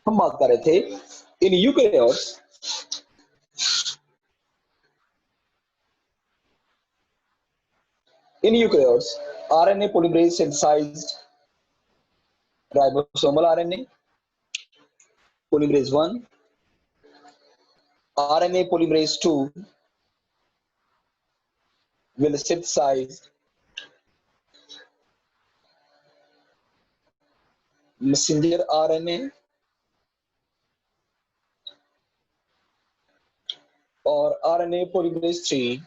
हम बात कर रहे थे इन eukaryotes RNA polymerase synthesized ribosomal RNA, polymerase 1, RNA polymerase 2 will synthesize messenger RNA और RNA polymerase 3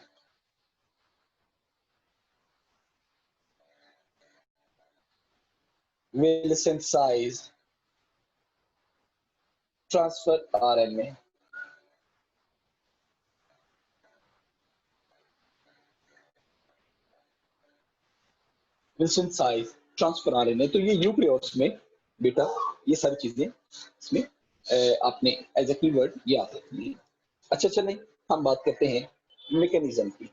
will synthesize transfer RNA. will synthesize transfer RNA. तो ये यूकेरियोट्स में बेटा ये सारी चीजें इसमें आपने एज ए कीवर्ड याद रखनी है। अच्छा चलें हम बात करते हैं मैकेनिज्म की।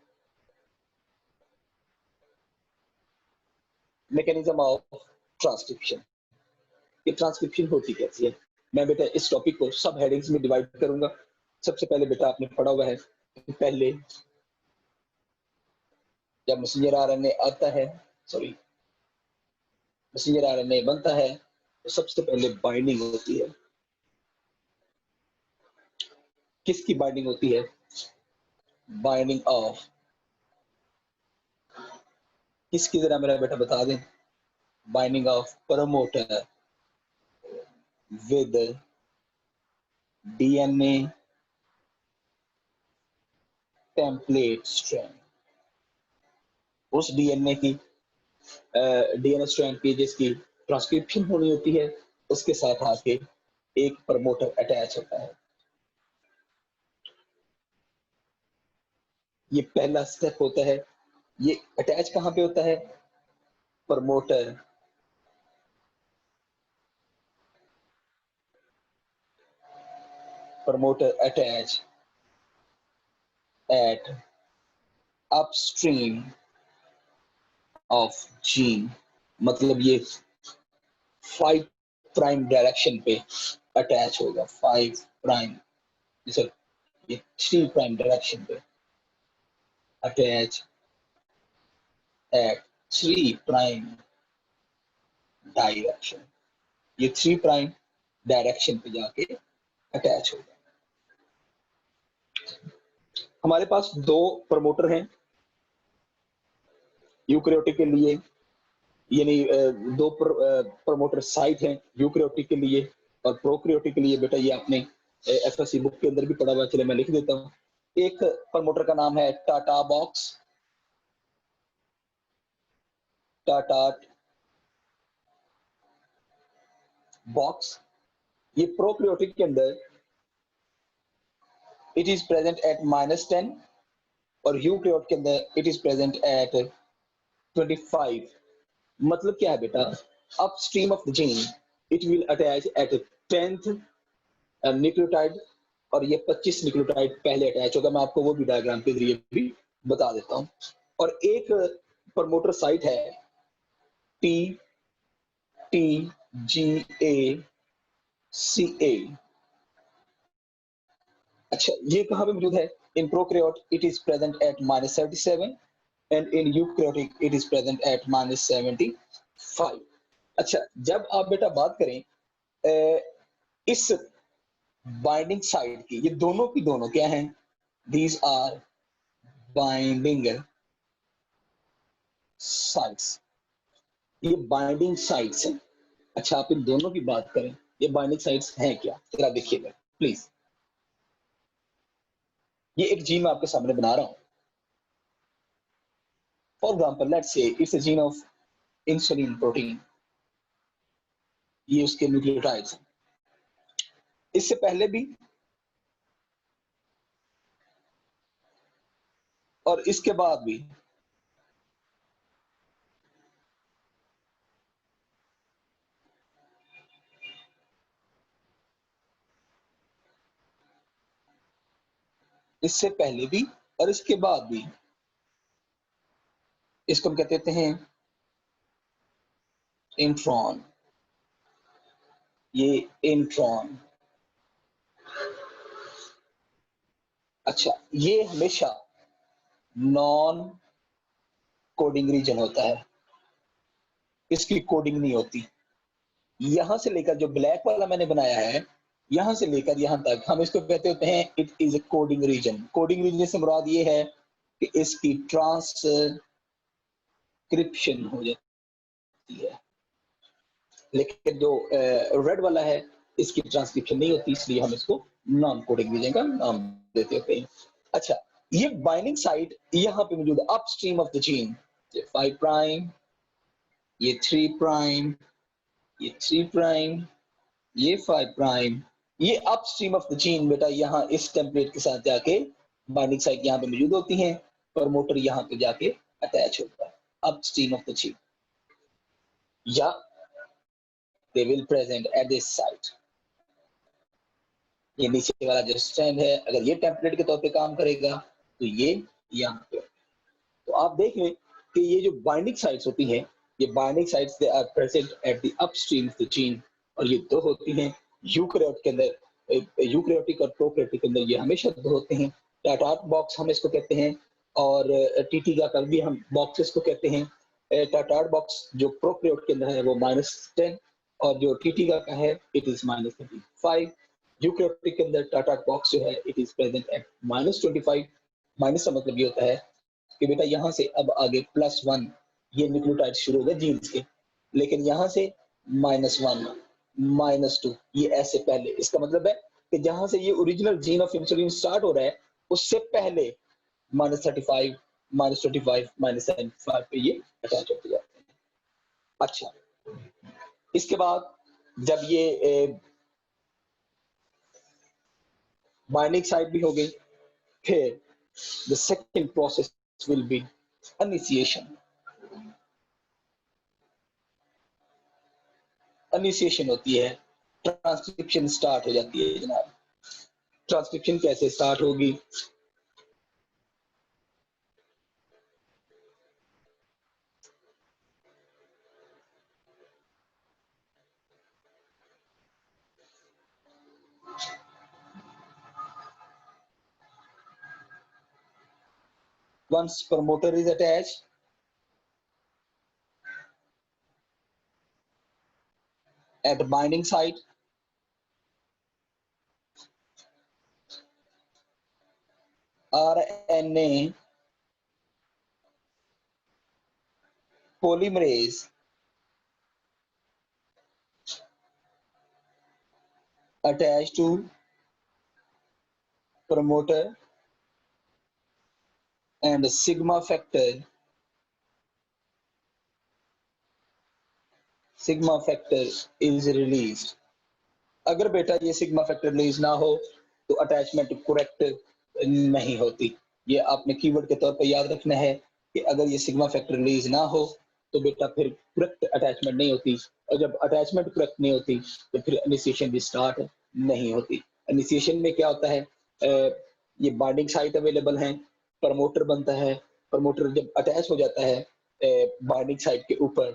Mechanism of transcription. ये ट्रांसक्रिप्शन होती कैसी है? मैं बेटा इस टॉपिक को सब हेडिंग्स में डिवाइड करूंगा। सबसे पहले बेटा आपने पढ़ा हुआ है पहले जब मैसेंजर आरएनए आता है, सॉरी मैसेंजर आरएनए बनता है तो सबसे पहले बाइंडिंग होती है। किसकी बाइंडिंग होती है? बाइंडिंग ऑफ किसकी, जरा मेरा बेटा बता दें। Binding of promoter with DNA template strand. उस डीएनए स्ट्रैंड की जिसकी ट्रांसक्रिप्शन होनी होती है उसके साथ आके एक प्रमोटर अटैच होता है। ये पहला स्टेप होता है। ये अटैच कहां पे होता है? Promoter attach eight upstream of gene, मतलब ये 5 प्राइम डायरेक्शन पे अटैच होगा। 5 प्राइम, सर ये 3 प्राइम डायरेक्शन पे अटैच एट 3 प्राइम डायरेक्शन। ये 3 प्राइम डायरेक्शन पे जाके अटैच होगा। हमारे पास 2 प्रमोटर हैं यूकेरियोटिक के लिए, यानी 2 प्रमोटर साइट हैं यूकेरियोटिक के लिए और प्रोकैरियोटिक के लिए। बेटा ये आपने एफएससी बुक के अंदर भी पढ़ा हुआ, चले मैं लिख देता हूं। एक प्रमोटर का नाम है टाटा बॉक्स। ये प्रोकैरियोटिक के अंदर इट इज प्रेजेंट एट -10 और यूकेरियोट के अंदर इट इज प्रेजेंट एट 25। मतलब क्या है बेटा? Upstream of the gene it will attach eight 10th nucleotide और ये 25 न्यूक्लियोटाइड पहले अटैच होगा। मैं आपको वो भी डायग्राम के जरिए भी बता देता हूं। और एक प्रमोटर साइट है TTGACA। अच्छा ये कहां पे मौजूद है? In prokaryote it is present at -77 and in eukaryotic it is present at -75। अच्छा जब आप बेटा बात करें इस बाइंडिंग साइड की, ये दोनों की दोनों क्या हैं? These are binding sites. ये बाइंडिंग साइट्स हैं। अच्छा आप इन दोनों की बात करें, ये बाइंडिंग साइट्स हैं क्या? जरा देखिएगा प्लीज। ये एक जीन मैं आपके सामने बना रहा हूं। For example let's say it's a gene of insulin protein. ये उसके न्यूक्लियोटाइड्स हैं। इससे पहले भी और इसके बाद भी इससे पहले भी और इसके बाद भी। इसको हम कहते हैं इंट्रॉन। ये इंट्रॉन। अच्छा, ये हमेशा नॉन कोडिंग रीजन होता है, इसकी कोडिंग नहीं होती। यहां से लेकर जो ब्लैक वाला मैंने बनाया है, यहां से लेकर यहां तक हम इसको कहते होते हैं it is a coding region. Coding region से मुराद ये है कि इसकी ट्रांसक्रिप्शन हो जाती है, लेकिन जो रेड वाला है इसकी ट्रांसक्रिप्शन नहीं होती, इसलिए हम इसको नॉन कोडिंग रीजन का नाम देते होते हैं। अच्छा, ये बाइंडिंग साइट यहाँ पे मौजूद है अपस्ट्रीम ऑफ द जीन। ये 5 प्राइम, ये 3 प्राइम, ये 3 प्राइम, ये 5 प्राइम, ये अपस्ट्रीम ऑफ द जीन बेटा यहाँ इस टेम्पलेट के साथ जाके बाइंडिंग साइट यहाँ पे मौजूद होती हैं, प्रमोटर यहाँ पे जाके अटैच होता है अपस्ट्रीम ऑफ द जीन, या they will present at this site। ये नीचे वाला जो स्टैंड है, अगर ये टेम्पलेट के तौर पे काम करेगा तो ये यहाँ पे। तो आप देख लें कि ये जो बाइंडिंग साइट्स होती हैं, ये binding sites they are present at the upstream of the gene, और ये दो होती हैं यूकैरियोट के अंदर, यूकैरियोटिक और प्रोकैरियोटिक के अंदर ये हमेशा दो होते हैं। टाटार्ट बॉक्स हम इसको कहते हैं, और टीटी का भी हम बॉक्सेस को कहते हैं। टाटार्ट बॉक्स जो प्रोकैरियोट के अंदर है वो -10, और जो टीटी का है इट इज -35। यूकैरियोटिक के अंदर टाटार्ट बॉक्स जो है it is present at -25। Minus का मतलब ये होता है कि बेटा यहाँ से अब आगे +1 ये न्यूक्लियोटाइड शुरू हो गए जीन्स के, लेकिन यहाँ से -1 -2 ये ऐसे पहले, इसका मतलब है कि जहां से ये original gene of insulin start हो रहा है उससे पहले -35 -25 -75 पे ये अटैच होते जाते हैं। अच्छा, इसके बाद जब ये बाइंडिंग साइट भी हो गई, फिर the second process will be initiation. Initiation होती है, ट्रांसक्रिप्शन स्टार्ट हो जाती है जनाब। ट्रांसक्रिप्शन कैसे स्टार्ट होगी? Once promoter is attached, at the binding site, RNA polymerase attached to promoter and sigma factor is released। अगर बेटा ये सिग्मा फैक्टर रिलीज ना हो तो अटैचमेंट करेक्ट नहीं होती। ये आपने कीवर्ड के तौर पर याद रखना है कि अगर ये सिग्मा फैक्टर रिलीज ना हो तो बेटा फिर करेक्ट अटैचमेंट नहीं होती, और जब अटैचमेंट करेक्ट नहीं होती तो फिर इनिशिएशन भी स्टार्ट नहीं होती। इनिशिएशन में क्या होता है, ये बाइंडिंग साइट अवेलेबल है, प्रमोटर बनता है, प्रमोटर जब अटैच हो जाता है बाइंडिंग साइट के ऊपर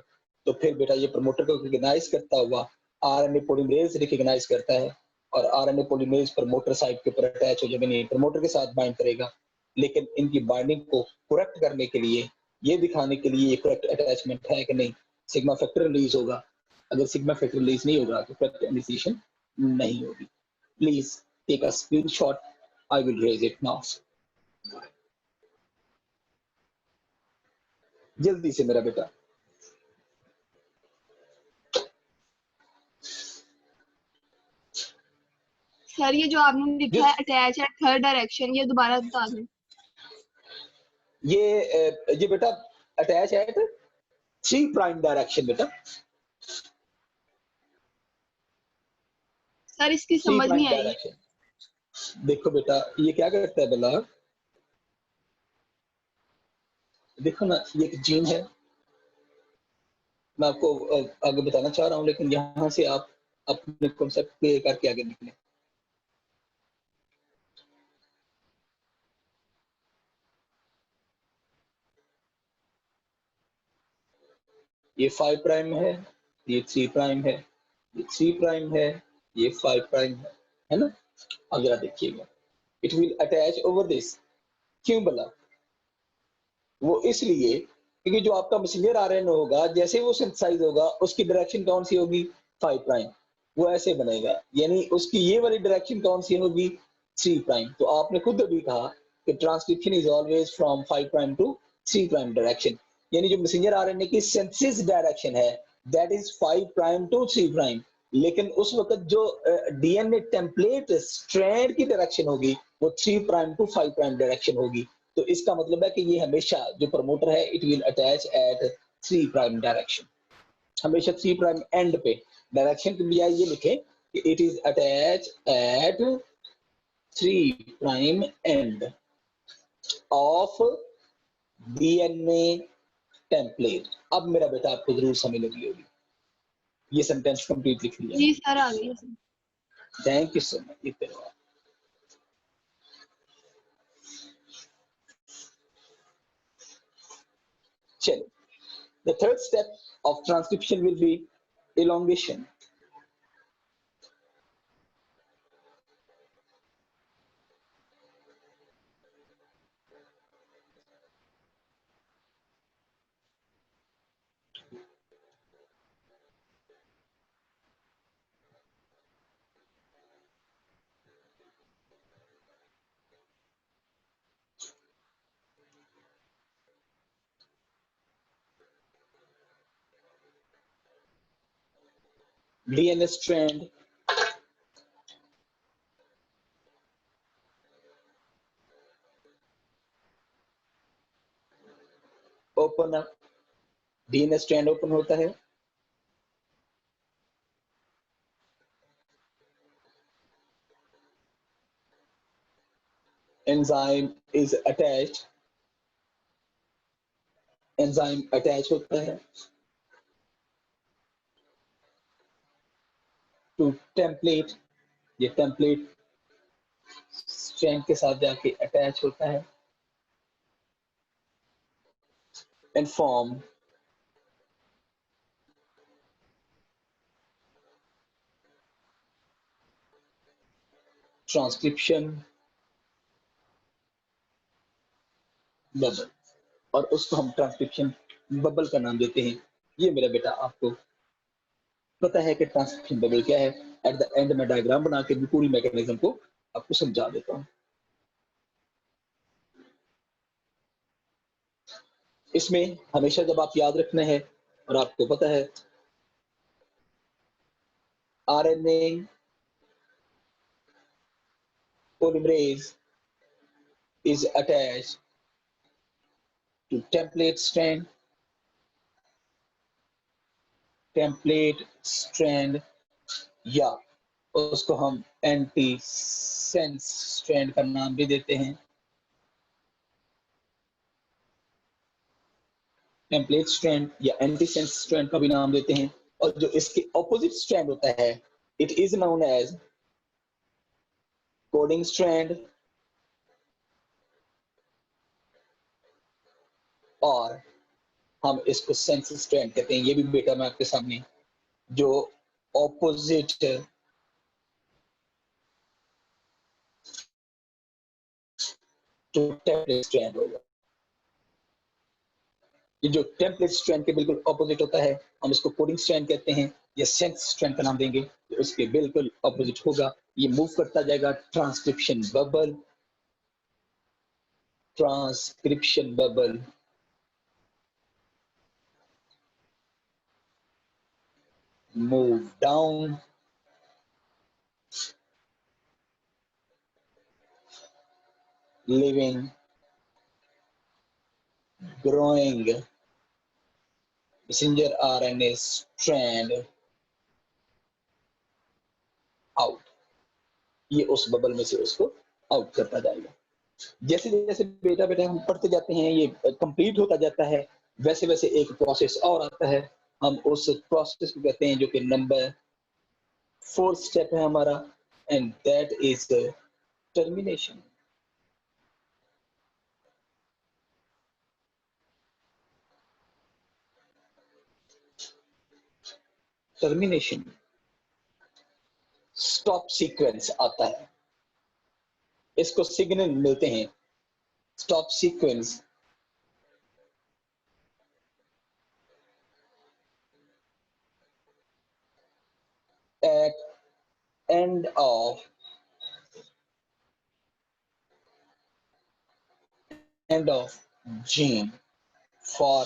तो फिर बेटा ये प्रमोटर को रिकॉग्नाइज करता हुआ आरएनए पॉलीमरेज रिकॉग्नाइज करता है, और आरएनए पॉलीमरेज प्रमोटर साइट के ऊपर अटैच हो जाएगा, नहीं प्रमोटर के साथ बाइंड करेगा। लेकिन इनकी बाइंडिंग को करेक्ट करने के लिए, ये दिखाने के लिए ये करेक्ट अटैचमेंट है कि नहीं, सिग्मा फैक्टर रिलीज होगा। अगर सिग्मा फैक्टर रिलीज नहीं होगा तो करेक्ट इनिशिएशन नहीं होगी। Please take a screenshot, I will raise it now. जल्दी से मेरा बेटा। सर ये जो आपने लिखा है अटैच एट थर्ड डायरेक्शन, ये दोबारा बता दें। ये बेटा अटैच एट 3 प्राइम डायरेक्शन बेटा। सर इसकी 3 समझ प्राइम नहीं आई। डायरेक्शन। देखो बेटा ये क्या करता है बेला, देखो ना ये एक जीन है, मैं आपको आगे बताना चाह रहा हूँ, लेकिन यहाँ से आप अपने कॉन्सेप्ट क्लियर करके आगे निकले। ये 5 प्राइम है, ये 3 प्राइम है, ये 3 प्राइम है, ये 5 प्राइम है ना। अब जरा देखिएगा, it will attach over this. क्यों बोला? वो इसलिए क्योंकि जो आपका मैसेंजर आरएनए होगा, जैसे वो सिंथेसाइज होगा, उसकी डायरेक्शन कौन सी होगी? 5 प्राइम। वो ऐसे बनेगा, यानी उसकी ये वाली डायरेक्शन कौन सी होगी? 3 प्राइम। तो आपने खुद अभी कहा कि transcription is always from 5 prime to 3 prime direction, यानी जो मैसेंजर आरएनए की सिंथेसिस डायरेक्शन है that is 5 prime to 3 prime. लेकिन उस वक्त जो डीएनए टेम्पलेट स्ट्रैंड की डायरेक्शन होगी वो 3 प्राइम टू 5 प्राइम डायरेक्शन होगी। तो इसका मतलब है कि ये हमेशा जो प्रमोटर है it will attach eight 3 prime direction, हमेशा 3 प्राइम एंड पे। डायरेक्शन के बजाय ये लिखें कि it is attach eight 3 prime end of DNA template. अब मेरा बेटा आपको जरूर समझ लगी होगी। ये सेंटेंस कंप्लीट लिख लिया। जी सर, आ गई sir. Thank you so much. चलो, the third step of transcription will be elongation. DNA strand open up, DNA strand open होता है, enzyme is attached, enzyme attach होता है to template, ये template strand के साथ जाके attach होता है and form transcription bubble, और उसको हम ट्रांसक्रिप्शन बबल का नाम देते हैं। ये मेरा बेटा आपको पता है कि ट्रांसक्रिप्शन बबल क्या है। एट द एंड में डायग्राम बना के भी पूरी मैकेनिज्म को आपको समझा देता हूँ। इसमें हमेशा जब आप याद रखना है, और आपको पता है RNA polymerase is attached to template strand या उसको हम एंटी सेंस स्ट्रैंड का नाम भी देते हैं। टेम्पलेट स्ट्रैंड या एंटी सेंस स्ट्रैंड का भी नाम देते हैं। और जो इसके ऑपोजिट स्ट्रैंड होता है it is known as coding strand और हम इसको सेंस स्ट्रैंड कहते हैं। ये भी बेटा मैं आपके सामने जो ऑपोजिट टू टेम्पलेट स्ट्रैंड होगा, ये जो टेम्पलेट स्ट्रैंड के बिल्कुल ऑपोजिट होता है हम इसको कोडिंग स्ट्रैंड कहते हैं या सेंस स्ट्रैंड का नाम देंगे। तो उसके बिल्कुल ऑपोजिट होगा, ये मूव करता जाएगा transcription bubble, transcription bubble move down, living, growing messenger RNA strand out, ये उस बबल में से उसको आउट करता जाएगा। जैसे जैसे बेटा बेटा हम पढ़ते जाते हैं, ये कंप्लीट होता जाता है, वैसे वैसे एक प्रोसेस और आता है, हम उस प्रोसेस को कहते हैं जो कि नंबर 4 स्टेप है हमारा, and that is termination. Termination stop sequence आता है, इसको सिग्नल मिलते हैं stop sequence. At end of gene for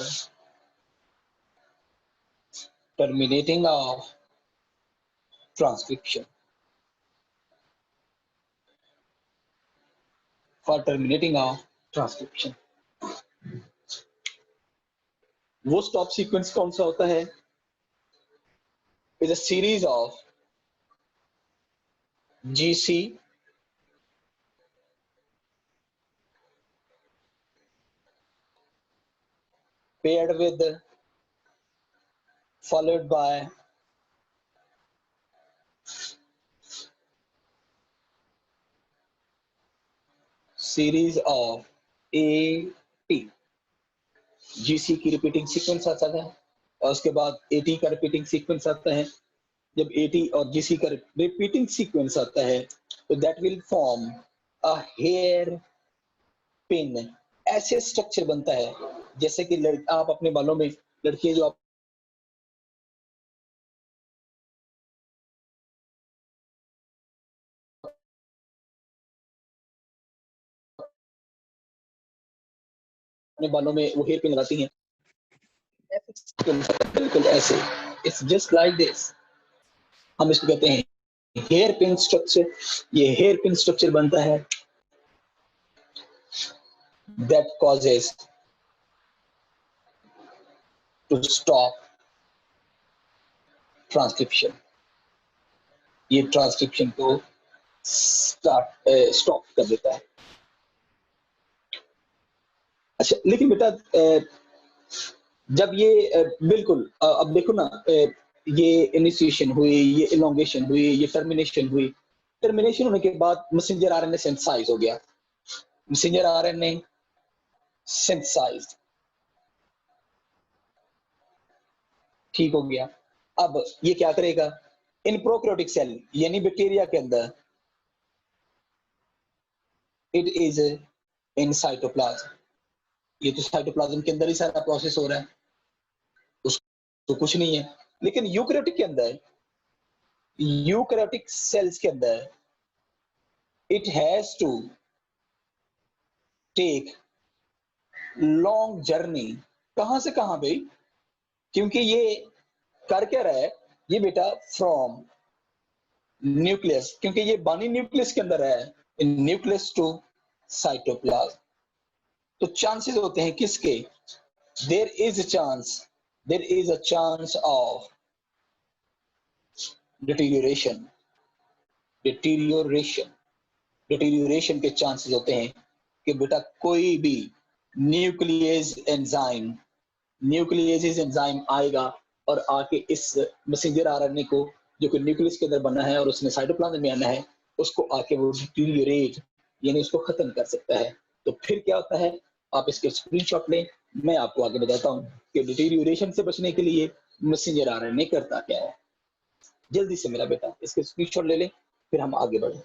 terminating of transcription, for terminating of transcription। वो स्टॉप सीक्वेंस कौन सा होता है? Is a series of GC paired with followed by series of AT। GC की रिपीटिंग सीक्वेंस आता है और उसके बाद AT का रिपीटिंग सीक्वेंस आता है। जब AT और GC का रिपीटिंग सीक्वेंस आता है तो that will form a hairpin. ऐसे स्ट्रक्चर बनता है जैसे कि आप अपने बालों में, लड़कियां जो अपने बालों में वो हेयर पिन लगाती हैं, बिल्कुल ऐसे, इट्स जस्ट लाइक दिस। हम इसको कहते हैं हेयर पिन स्ट्रक्चर। ये हेयर पिन स्ट्रक्चर बनता है that causes to stop transcription। ये ट्रांसक्रिप्शन को स्टॉप कर देता है। अच्छा, लेकिन बेटा जब ये बिल्कुल अब देखो ना, ये इनिशिएशन हुई, ये इलोंगेशन हुई, ये टर्मिनेशन हुई। टर्मिनेशन होने के बाद मैसेंजर आरएनए सिंथेसाइज हो गया, मैसेंजर आरएनए सिंथेसाइज, ठीक हो गया। अब ये क्या करेगा? इन प्रोकैरियोटिक सेल यानी बैक्टीरिया के अंदर इट इज इन साइटोप्लाज्म। ये तो साइटोप्लाज्म के अंदर ही सारा प्रोसेस हो रहा है, उसको कुछ नहीं है। लेकिन यूकैरियोटिक के अंदर, यूकैरियोटिक सेल्स के अंदर it has to take long journey. कहां से कहां भाई? क्योंकि ये कर क्या रहा है ये बेटा? फ्रॉम न्यूक्लियस, क्योंकि ये बानी न्यूक्लियस के अंदर है, न्यूक्लियस टू साइटोप्लाज्म। तो चांसेस होते हैं किसके? There is a chance of deterioration. Deterioration के चांसेस होते हैं कि बेटा कोई भी न्यूक्लियेज एंजाइम आएगा और आके इस मैसेंजर आरएनए को, जो कि न्यूक्लियस के अंदर बना है और उसने साइटोप्लाज्म में आना है, उसको आके वो डिटीरियोरेट यानी उसको खत्म कर सकता है। तो फिर क्या होता है? आप इसके स्क्रीनशॉट लें, मैं आपको आगे बताता हूं कि डिटीरियोरेशन से बचने के लिए मैसेंजर आरएनए करता क्या है। जल्दी से मेरा बेटा इसके स्क्रीनशॉट ले लें, फिर हम आगे बढ़ें।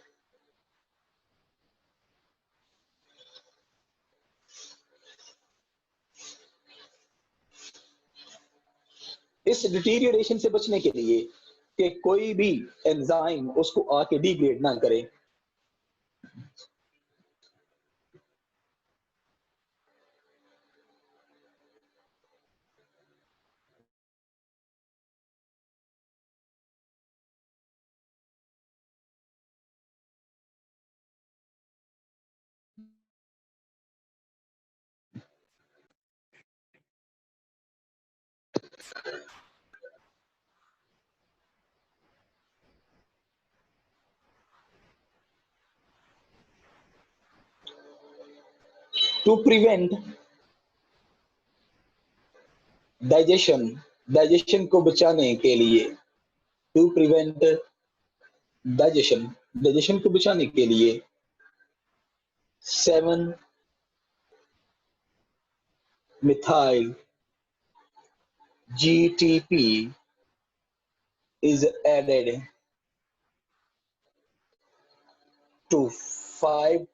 इस डिटीरियोरेशन से बचने के लिए कि कोई भी एंजाइम उसको आके डिग्रेड ना करे, टू प्रिवेंट डाइजेशन को बचाने के लिए, टू प्रिवेंट डाइजेशन को बचाने के लिए 7 methyl GTP is added to 5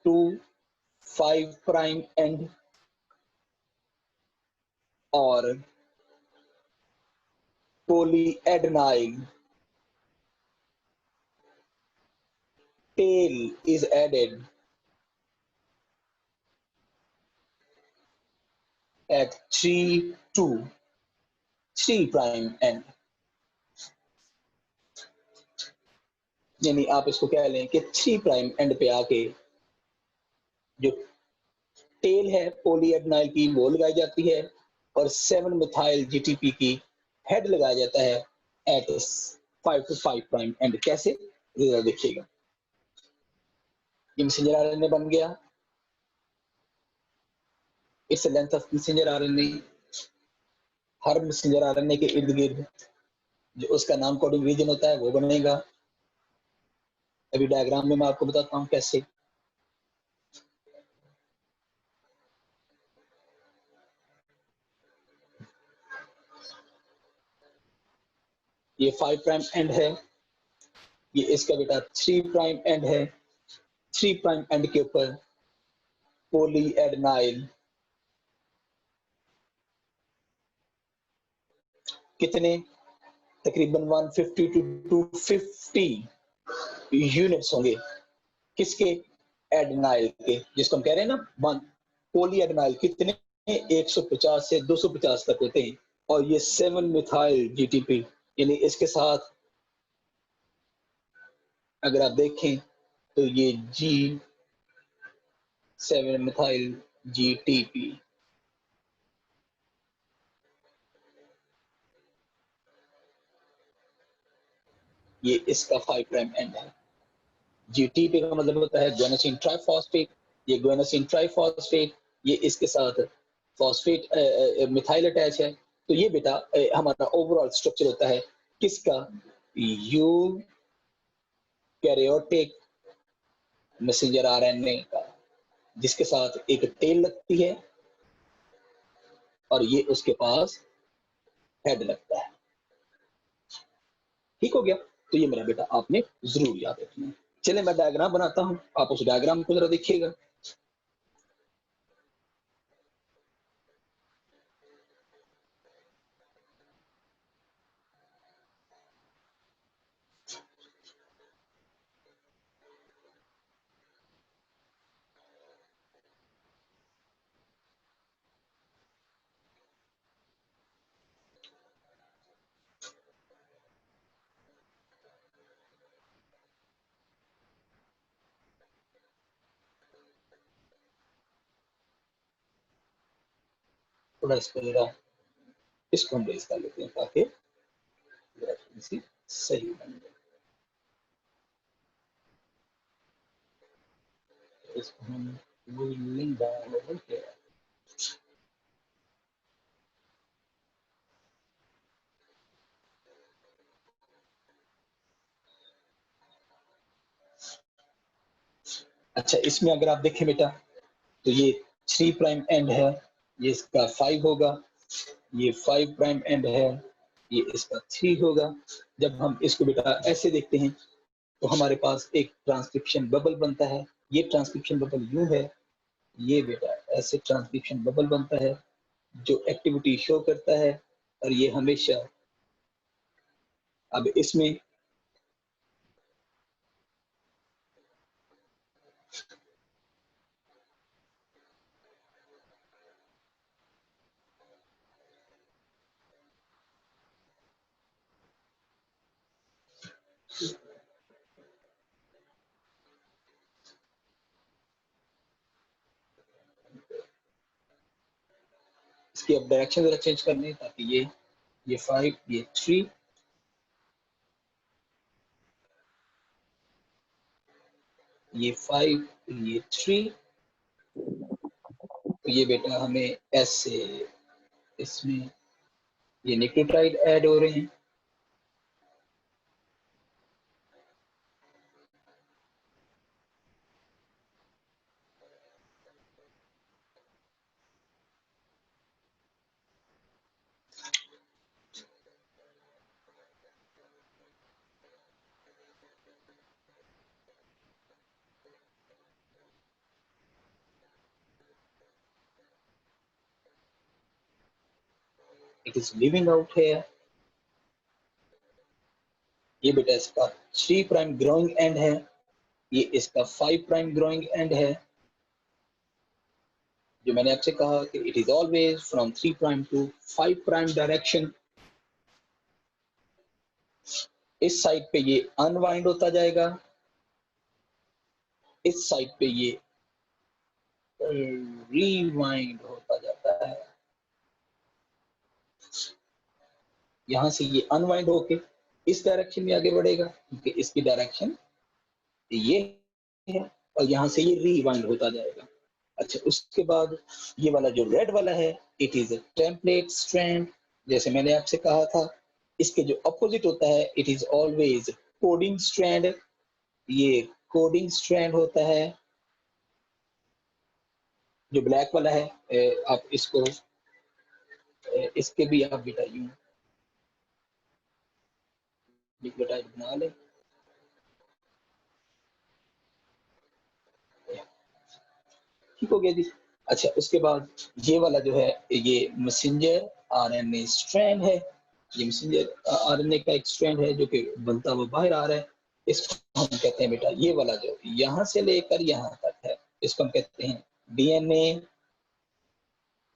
prime end, or polyadenile tail is added at 3 to 3 prime end। यानी आप इसको कह लें कि 3 प्राइम एंड पे आके जो टेल है पोलीएडेनाइल की वो लगाई जाती है और 7 मिथाइल जीटीपी की हेड लगाया जाता है एट 5 to 5 प्राइम एंड। कैसे, जरा देखिएगा। ये मैसेंजर आरएनए बन गया, its length of messenger RNA. Her messenger RNA के इर्द गिर्द जो उसका नॉन कोडिंग रीजन होता है वो बनेगा। अभी डायग्राम में मैं आपको बताता हूं कैसे। ये 5 प्राइम एंड है, ये इसका बेटा 3 प्राइम एंड है। 3 प्राइम एंड के ऊपर पोलीएडेनाइल कितने, तकरीबन 150 to 250 यूनिट्स होंगे। किसके, एडेनाइल के, जिसको हम कह रहे हैं ना वन। पोलीएडेनाइल कितने, 150 से 250 तक होते हैं। और ये 7 मिथाइल जीटीपी, यानी इसके साथ अगर आप देखें तो ये G7 मिथाइल जीटीपी, ये इसका 5 प्राइम एंड है। जीटीपी का मतलब होता है ग्वेनोसिन ट्राइफॉस्फेट। ये ग्वेनोसिन ट्राइफॉस्फेट, ये इसके साथ फॉस्फेट मिथाइल अटैच है। तो ये बेटा हमारा ओवरऑल स्ट्रक्चर होता है किसका, यू कैरियोटिक मैसेंजर आरएनए का, जिसके साथ एक टेल लगती है और ये उसके पास हेड लगता है। ठीक हो गया। तो ये मेरा बेटा आपने जरूर याद रखना है। चले मैं डायग्राम बनाता हूं, आप उस डायग्राम को जरा देखिएगा। थोड़ा इसको जरा इसको हम रेस कर लेते हैं ताकि सही बन जाए। इसको हम लिंक डाउनलोड किया। अच्छा, इसमें अगर आप देखें बेटा तो ये 3 प्राइम एंड है, ये इसका 5 होगा। ये 5 प्राइम एंड है, ये इसका 3 होगा। जब हम इसको बेटा ऐसे देखते हैं तो हमारे पास एक ट्रांसक्रिप्शन बबल बनता है। ये ट्रांसक्रिप्शन बबल यूं है, ये बेटा ऐसे ट्रांसक्रिप्शन बबल बनता है जो एक्टिविटी शो करता है। और ये हमेशा, अब इसमें इसकी अब डायरेक्शन जरा चेंज करनी है ताकि ये 5, ये 3, ये 5, ये 3। तो ये बेटा हमें ऐसे इसमें ये न्यूक्लियोटाइड ऐड हो रहे हैं। it is leaving out here. ये बेटा इसका 3 प्राइम ग्रोइंग एंड है, ये इसका 5 प्राइम ग्रोइंग एंड है। जो मैंने आपसे कहा कि it is always from 3 prime to 5 prime direction. इस साइड पे ये अनवाइंड होता जाएगा, इस साइड पे ये रिवाइंड होता जाता है। यहां से ये अनवाइंड होके इस डायरेक्शन में आगे बढ़ेगा क्योंकि इसकी डायरेक्शन ये है, और यहां से ये रिवाइंड होता जाएगा। अच्छा, उसके बाद ये वाला जो रेड वाला है, it is a template strand. जैसे मैंने आपसे कहा था, इसके जो अपोजिट होता है, it is always coding strand. ये कोडिंग स्ट्रैंड होता है। जो ब्लैक वाला है, आप इसको इसके भी आप बेटा यूं न्यूक्लियोटाइड बना लें। ठीक हो गया जी। अच्छा, उसके बाद ये वाला जो है, ये मैसेंजर आरएनए स्ट्रैंड है। ये मैसेंजर आरएनए का एक स्ट्रैंड है जो कि बनता हुआ बाहर आ रहा है। इसको हम कहते हैं बेटा, ये वाला जो यहां से लेकर यहां तक है, इसको हम कहते हैं डीएनए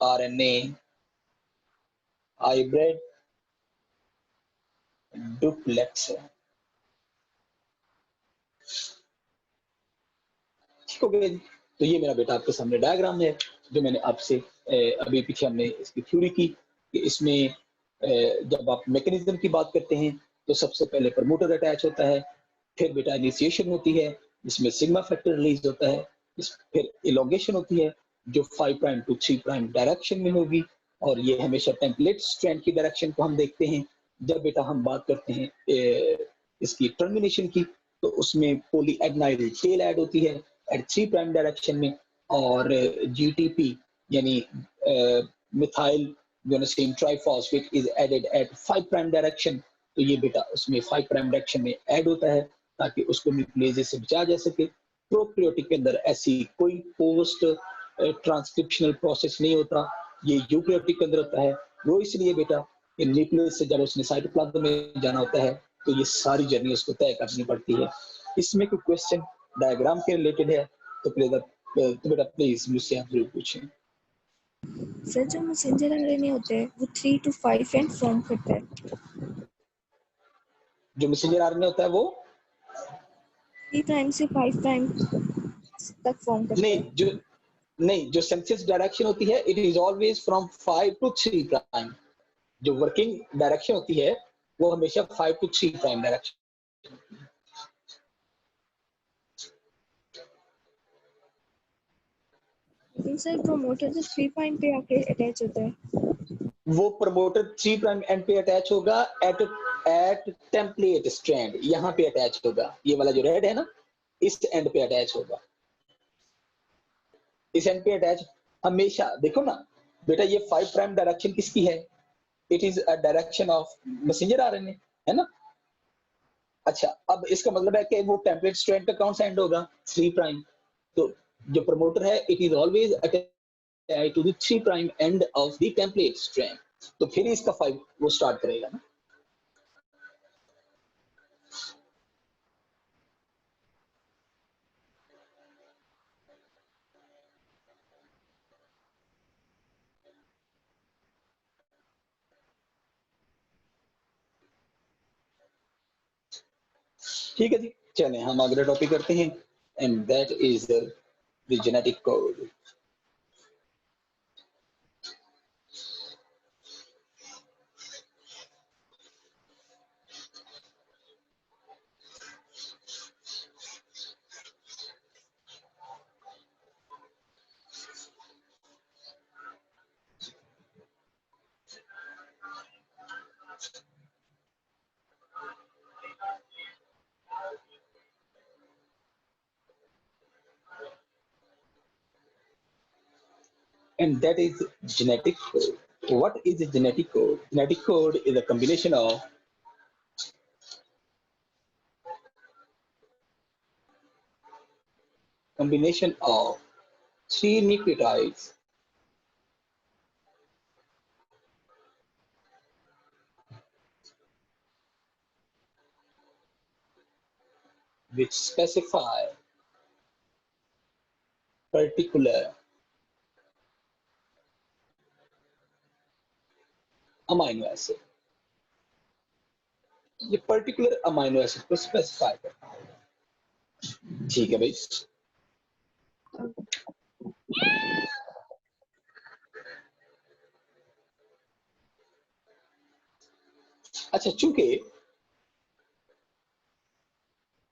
आरएनए हाइब्रिड डुप्लेक्स है। ठीक हो गया जी। तो ये मेरा बेटा आपके सामने डायग्राम है जो मैंने आपसे अभी पीछे हमने इसकी थ्योरी की कि इसमें जब आप मैकेनिज्म की बात करते हैं तो सबसे पहले प्रमोटर अटैच होता है, फिर बेटा इनिशिएशन होती है जिसमें सिग्मा फैक्टर रिलीज होता है, फिर इलोंगेशन होती है जो 5 प्राइम टू 3 प्राइम डायरेक्शन में होगी, और ये हमेशा टेम्पलेट स्ट्रैंड की डायरेक्शन को हम देखते हैं। जब बेटा हम बात करते हैं इसकी टर्मिनेशन की, तो उसमें पॉली एडनाइल टेल ऐड होती है एट 3 प्राइम डायरेक्शन में, और जीटीपी यानी methyl guanosine triphosphate is added at 5 prime direction. तो ये बेटा उसमें 5 प्राइम डायरेक्शन में ऐड होता है ताकि उसको न्यूक्लियस से बचाया जा सके। प्रोकैरियोटिक के अंदर ऐसी कोई पोस्ट ट्रांसक्रिप्शनल प्रोसेस नहीं होता, ये यूकैरियोटिक के अंदर होता है। वो इसलिए बेटा कि न्यूक्लियस से जब उसने साइटोप्लाज्म में जाना होता है तो ये सारी जर्नी उसको तय करनी पड़ती है। इसमें कोई क्वेश्चन डायग्राम के रिलेटेड है तो बेटा प्लीज मुझसे आप जरूर पूछें। सर, जो मैसेंजर आरएनए होते हैं वो 3 to 5 एंड फॉर्म करता है। जो मैसेंजर आरएनए होता है वो 3 प्राइम से 5 प्राइम तक फॉर्म करता नहीं, है। जो सिंथेसिस डायरेक्शन होती है, it is always from 5 to 3 prime. जो वर्किंग डायरेक्शन होती है वो हमेशा 5 टू 3 प्राइम डायरेक्शन। लेकिन सर प्रोमोटर तो 3 प्राइम पे आके अटैच होता है। वो प्रमोटर 3 प्राइम एंड पे अटैच होगा एट टेम्पलेट स्ट्रैंड, यहाँ पे अटैच होगा। ये वाला जो रेड है ना, इस एंड पे अटैच होगा, इस एंड पे अटैच हमेशा। देखो ना बेटा, ये 5 प्राइम डायरेक्शन किसकी है? It is a direction of messenger RNA, है ना। अच्छा, अब इसका मतलब है कि वो टेम्पलेट स्ट्रैंड का कौन सा एंड होगा? 3 प्राइम। तो जो प्रमोटर है, it is always attach to the 3 prime end of the template strand. तो फिर इसका 5 वो स्टार्ट करेगा ना। ठीक है जी, चलें हम अगला टॉपिक करते हैं, and that is the genetic code. And that is genetic code. What is a genetic code? Genetic code is a combination of three nucleotides which specify particular amino acid, ये पर्टिकुलर अमाइनो एसिड को specify करता है। ठीक है भाई। अच्छा, चूंकि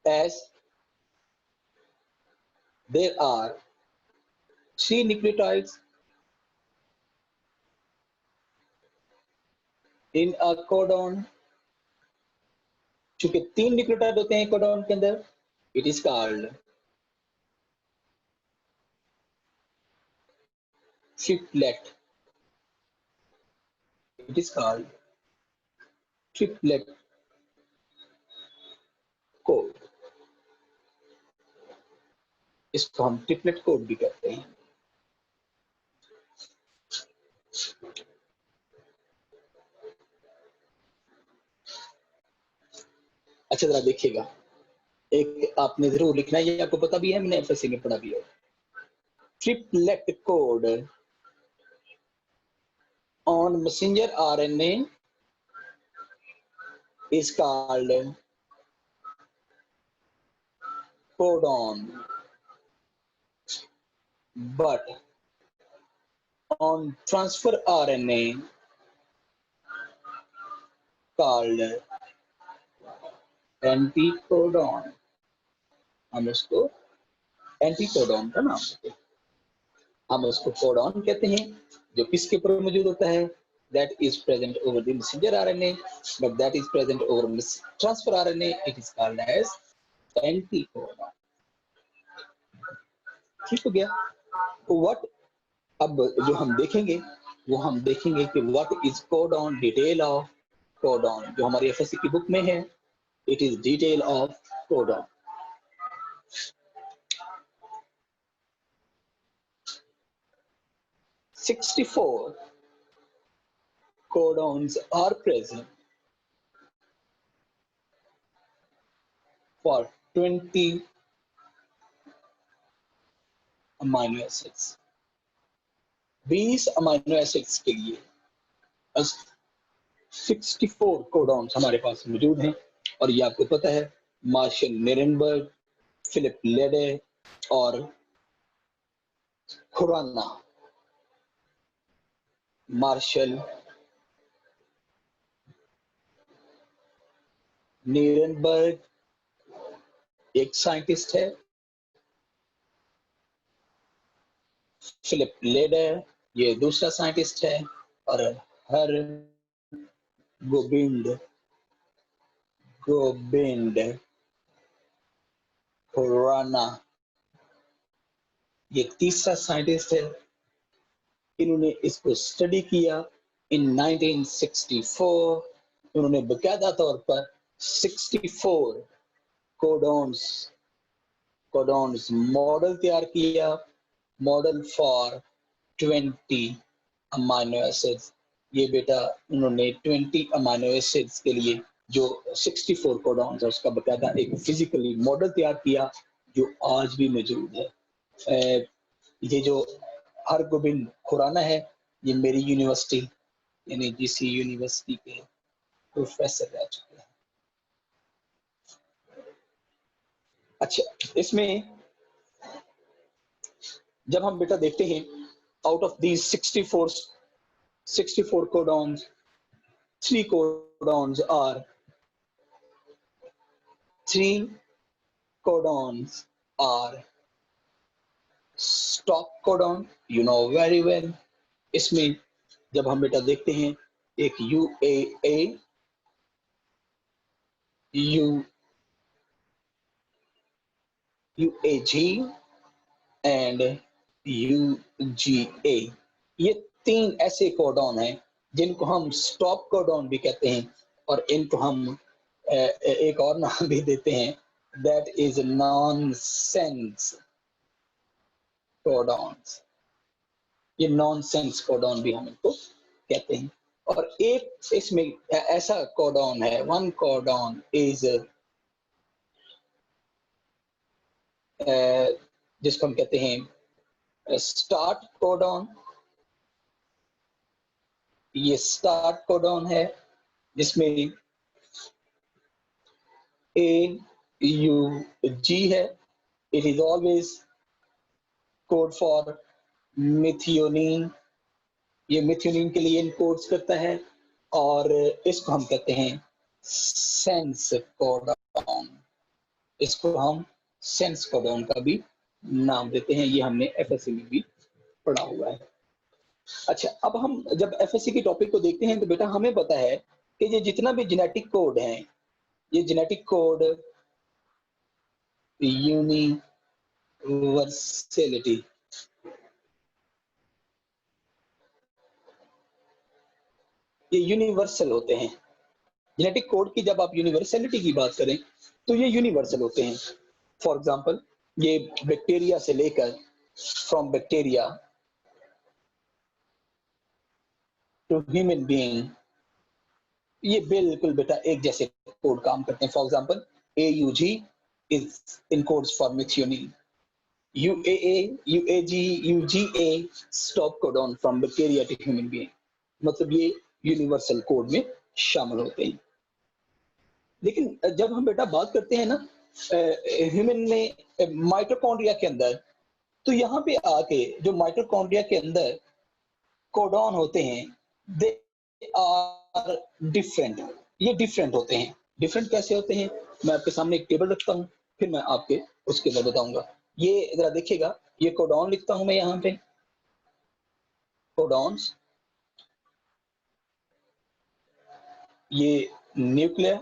as there are 3 nucleotides in a codon, चूंकि 3 न्यूक्लियोटाइड होते हैं कोडॉन के अंदर, it is called triplet, it is called triplet code, इसको हम ट्रिपलेट कोड भी कहते हैं। अच्छा जरा देखिएगा, एक आपने जरूर लिखना है, ये आपको पता भी है, मैंने एफएससी में पढ़ा भी है। Triplet code on messenger RNA is called codon, but on transfer RNA called anticodon, हम उसको एंटीकोडॉन का नाम देते हैं। हम उसको कोडॉन कहते हैं, जो किसके ऊपर मौजूद होता है, that is present over the messenger RNA, but that is present over transfer RNA, it is called as anticodon. ठीक हो गया। व्हाट, अब जो हम देखेंगे वो हम देखेंगे कि what is codon, detail of codon, जो हमारी एफएससी की बुक में है, it is detail of codon. Sixty-four codons are present for 20 amino acids। 20 amino acids के लिए 64 कोडॉन्स हमारे पास मौजूद हैं, और ये आपको पता है, मार्शल निरेनबर्ग, फिलिप लेडे और खुराना। मार्शल निरेनबर्ग एक साइंटिस्ट है, फिलिप लेडर ये दूसरा साइंटिस्ट है, और हर गोबिंद खुराना ये तीसरा साइंटिस्ट है। इन्होंने इसको स्टडी किया इन 1964। उन्होंने बकायदा तौर पर 64 कोडॉन्स मॉडल तैयार किया, मॉडल फॉर 20 अमाइनो एसिड्स। ये बेटा उन्होंने 20 अमाइनो एसिड्स के लिए जो 64 कोडॉन्स है उसका बकायदा एक फिजिकली मॉडल तैयार किया, जो आज भी मौजूद है। ये जो हरगोबिंद खुराना है, ये मेरी यूनिवर्सिटी यानी जीसी यूनिवर्सिटी के प्रोफेसर रह चुके हैं। अच्छा, इसमें जब हम बेटा देखते हैं, out of these 64 codons, 3 codons are stop codon, you know very well। इसमें जब हम बेटा देखते हैं, एक UAA, UAG एंड UGA, ये 3 ऐसे कोडॉन हैं जिनको हम स्टॉप कोडॉन भी कहते हैं, और इनको हम एक और नाम भी देते हैं, दैट इज नॉनसेंस कोडॉन्स। ये नॉनसेंस कोडॉन भी हम इनको कहते हैं। और एक इसमें ऐसा कोडॉन है, वन कोडॉन इज जिसको हम कहते हैं स्टार्ट कोडॉन। ये स्टार्ट कोडॉन है जिसमें AUG है। It is always code for methionine. ये मिथियोनिन के लिए इनकोड्स करता है और इसको हम कहते हैं सेंस कोडॉन। इसको हम सेंस कोडॉन का भी नाम देते हैं। ये हमने एफएससी में भी पढ़ा हुआ है। अच्छा, अब हम जब एफएससी के टॉपिक को देखते हैं तो बेटा हमें पता है कि ये जितना भी जेनेटिक कोड है, ये जेनेटिक कोड यूनिवर्सलिटी, ये यूनिवर्सल होते हैं। जेनेटिक कोड की जब आप यूनिवर्सलिटी की बात करें तो ये यूनिवर्सल होते हैं। फॉर एग्जांपल, ये बैक्टीरिया से लेकर from bacteria to human being, ये बिल्कुल बेटा एक जैसे कोड काम करते हैं। For example, AUG is encodes for methionine, UAA, UAG, UGA stop codon from bacteria to human being. मतलब ये यूनिवर्सल कोड में शामिल होते हैं। लेकिन जब हम बेटा बात करते हैं ना ह्यूमन में माइटोकॉन्ड्रिया के अंदर, तो यहाँ पे आके जो माइटोकॉन्ड्रिया के अंदर कोडॉन होते हैं, दे आर डिफरेंट। ये डिफरेंट होते हैं। डिफरेंट कैसे होते हैं? मैं आपके सामने एक टेबल रखता हूँ, फिर मैं आपके उसके बाद बताऊंगा। ये जरा देखिएगा, ये कोडॉन लिखता हूं मैं यहाँ पे, कोडॉन्स, ये न्यूक्लियर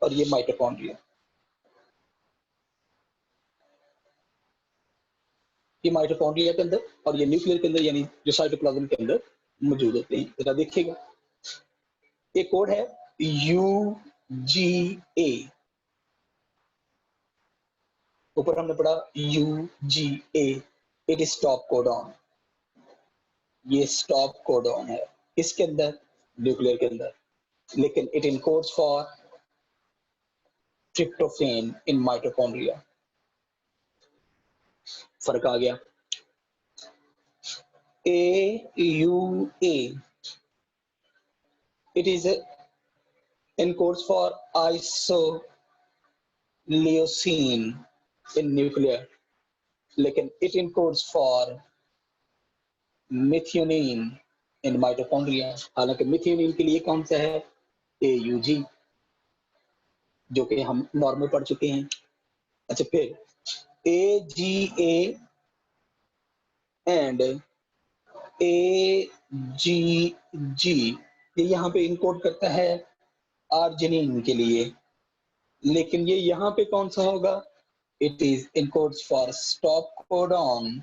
और ये माइटोकॉन्ड्रिया। ये माइटोकॉन्ड्रिया के अंदर और ये न्यूक्लियर के अंदर, यानी जो साइटोप्लाज्म के अंदर मौजूद होते हैं। जरा देखिएगा, ये कोड है UGA। ऊपर हमने पढ़ा UGA, it is stop codon. ये स्टॉप कोडॉन है इसके अंदर, न्यूक्लियर के अंदर, लेकिन it encodes for tryptophan in mitochondria. फर्क आ गया। AUA, it is encodes for isoleucine in nuclear, लेकिन it encodes for methionine in mitochondria। हालांकि methionine के लिए कौन सा है? AUG, जो कि हम नॉर्मल पढ़ चुके हैं। अच्छा, फिर AGA एंड AGG, ये यहाँ पे इनकोड करता है आर्जिनिन के लिए, लेकिन ये यहाँ पे कौन सा होगा? It is encodes for stop codon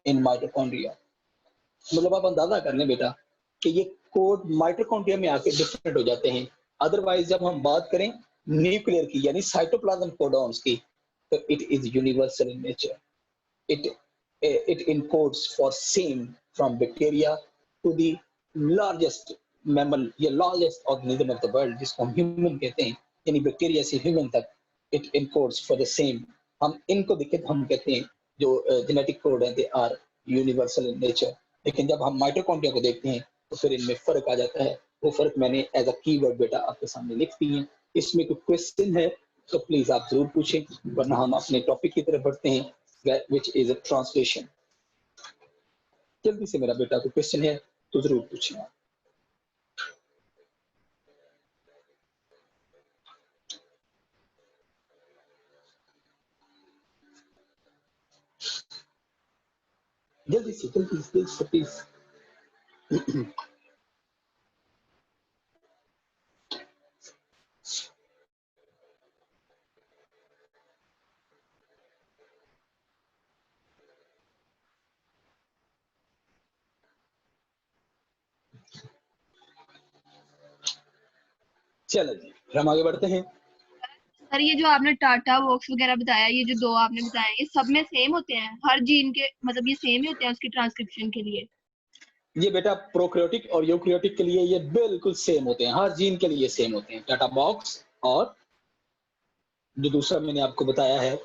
in mitochondria. मतलब आप अंदाजा कर लें बेटा कि ये कोड माइटोकॉन्ड्रिया में आके डिफरेंट हो जाते हैं। अदरवाइज जब हम बात करें न्यूक्लियर की, यानी साइटोप्लाज्म कोडॉन्स की, तो it is universal in nature. it encodes for same from bacteria to the largest mammal या largest organism of the world, जिसको हम ह्यूमन कहते हैं, यानी बैक्टीरिया से ह्यूमन तक it encodes for the same। हम इनको देखें तो हम कहते हैं जो जेनेटिक कोड है, they are universal in nature. लेकिन जब हम माइटोकॉन्ड्रिया को देखते हैं तो फिर इनमें फर्क आ जाता है। वो फर्क मैंने एज अ कीवर्ड बेटा आपके सामने लिख दी है। इसमें कोई क्वेश्चन है तो प्लीज आप जरूर पूछें, वरना हम अपने टॉपिक की तरफ बढ़ते हैं, which is a translation। जल्दी से मेरा बेटा कोई क्वेश्चन है तो जरूर पूछें। जल्दी से प्लीज। चलो जी, हम आगे बढ़ते हैं। सर ये जो आपने टाटा वॉक्स वगैरह बताया, ये जो दो आपने बताया, ये सब में सेम होते हैं हर जीन के? मतलब ये सेम ही होते हैं उसकी ट्रांसक्रिप्शन के लिए? ये बेटा प्रोकैरियोटिक और यूकैरियोटिक के लिए ये बिल्कुल सेम होते हैं, हर जीन के लिए सेम होते हैं, टाटा बॉक्स और जो दूसरा मैंने आपको बताया है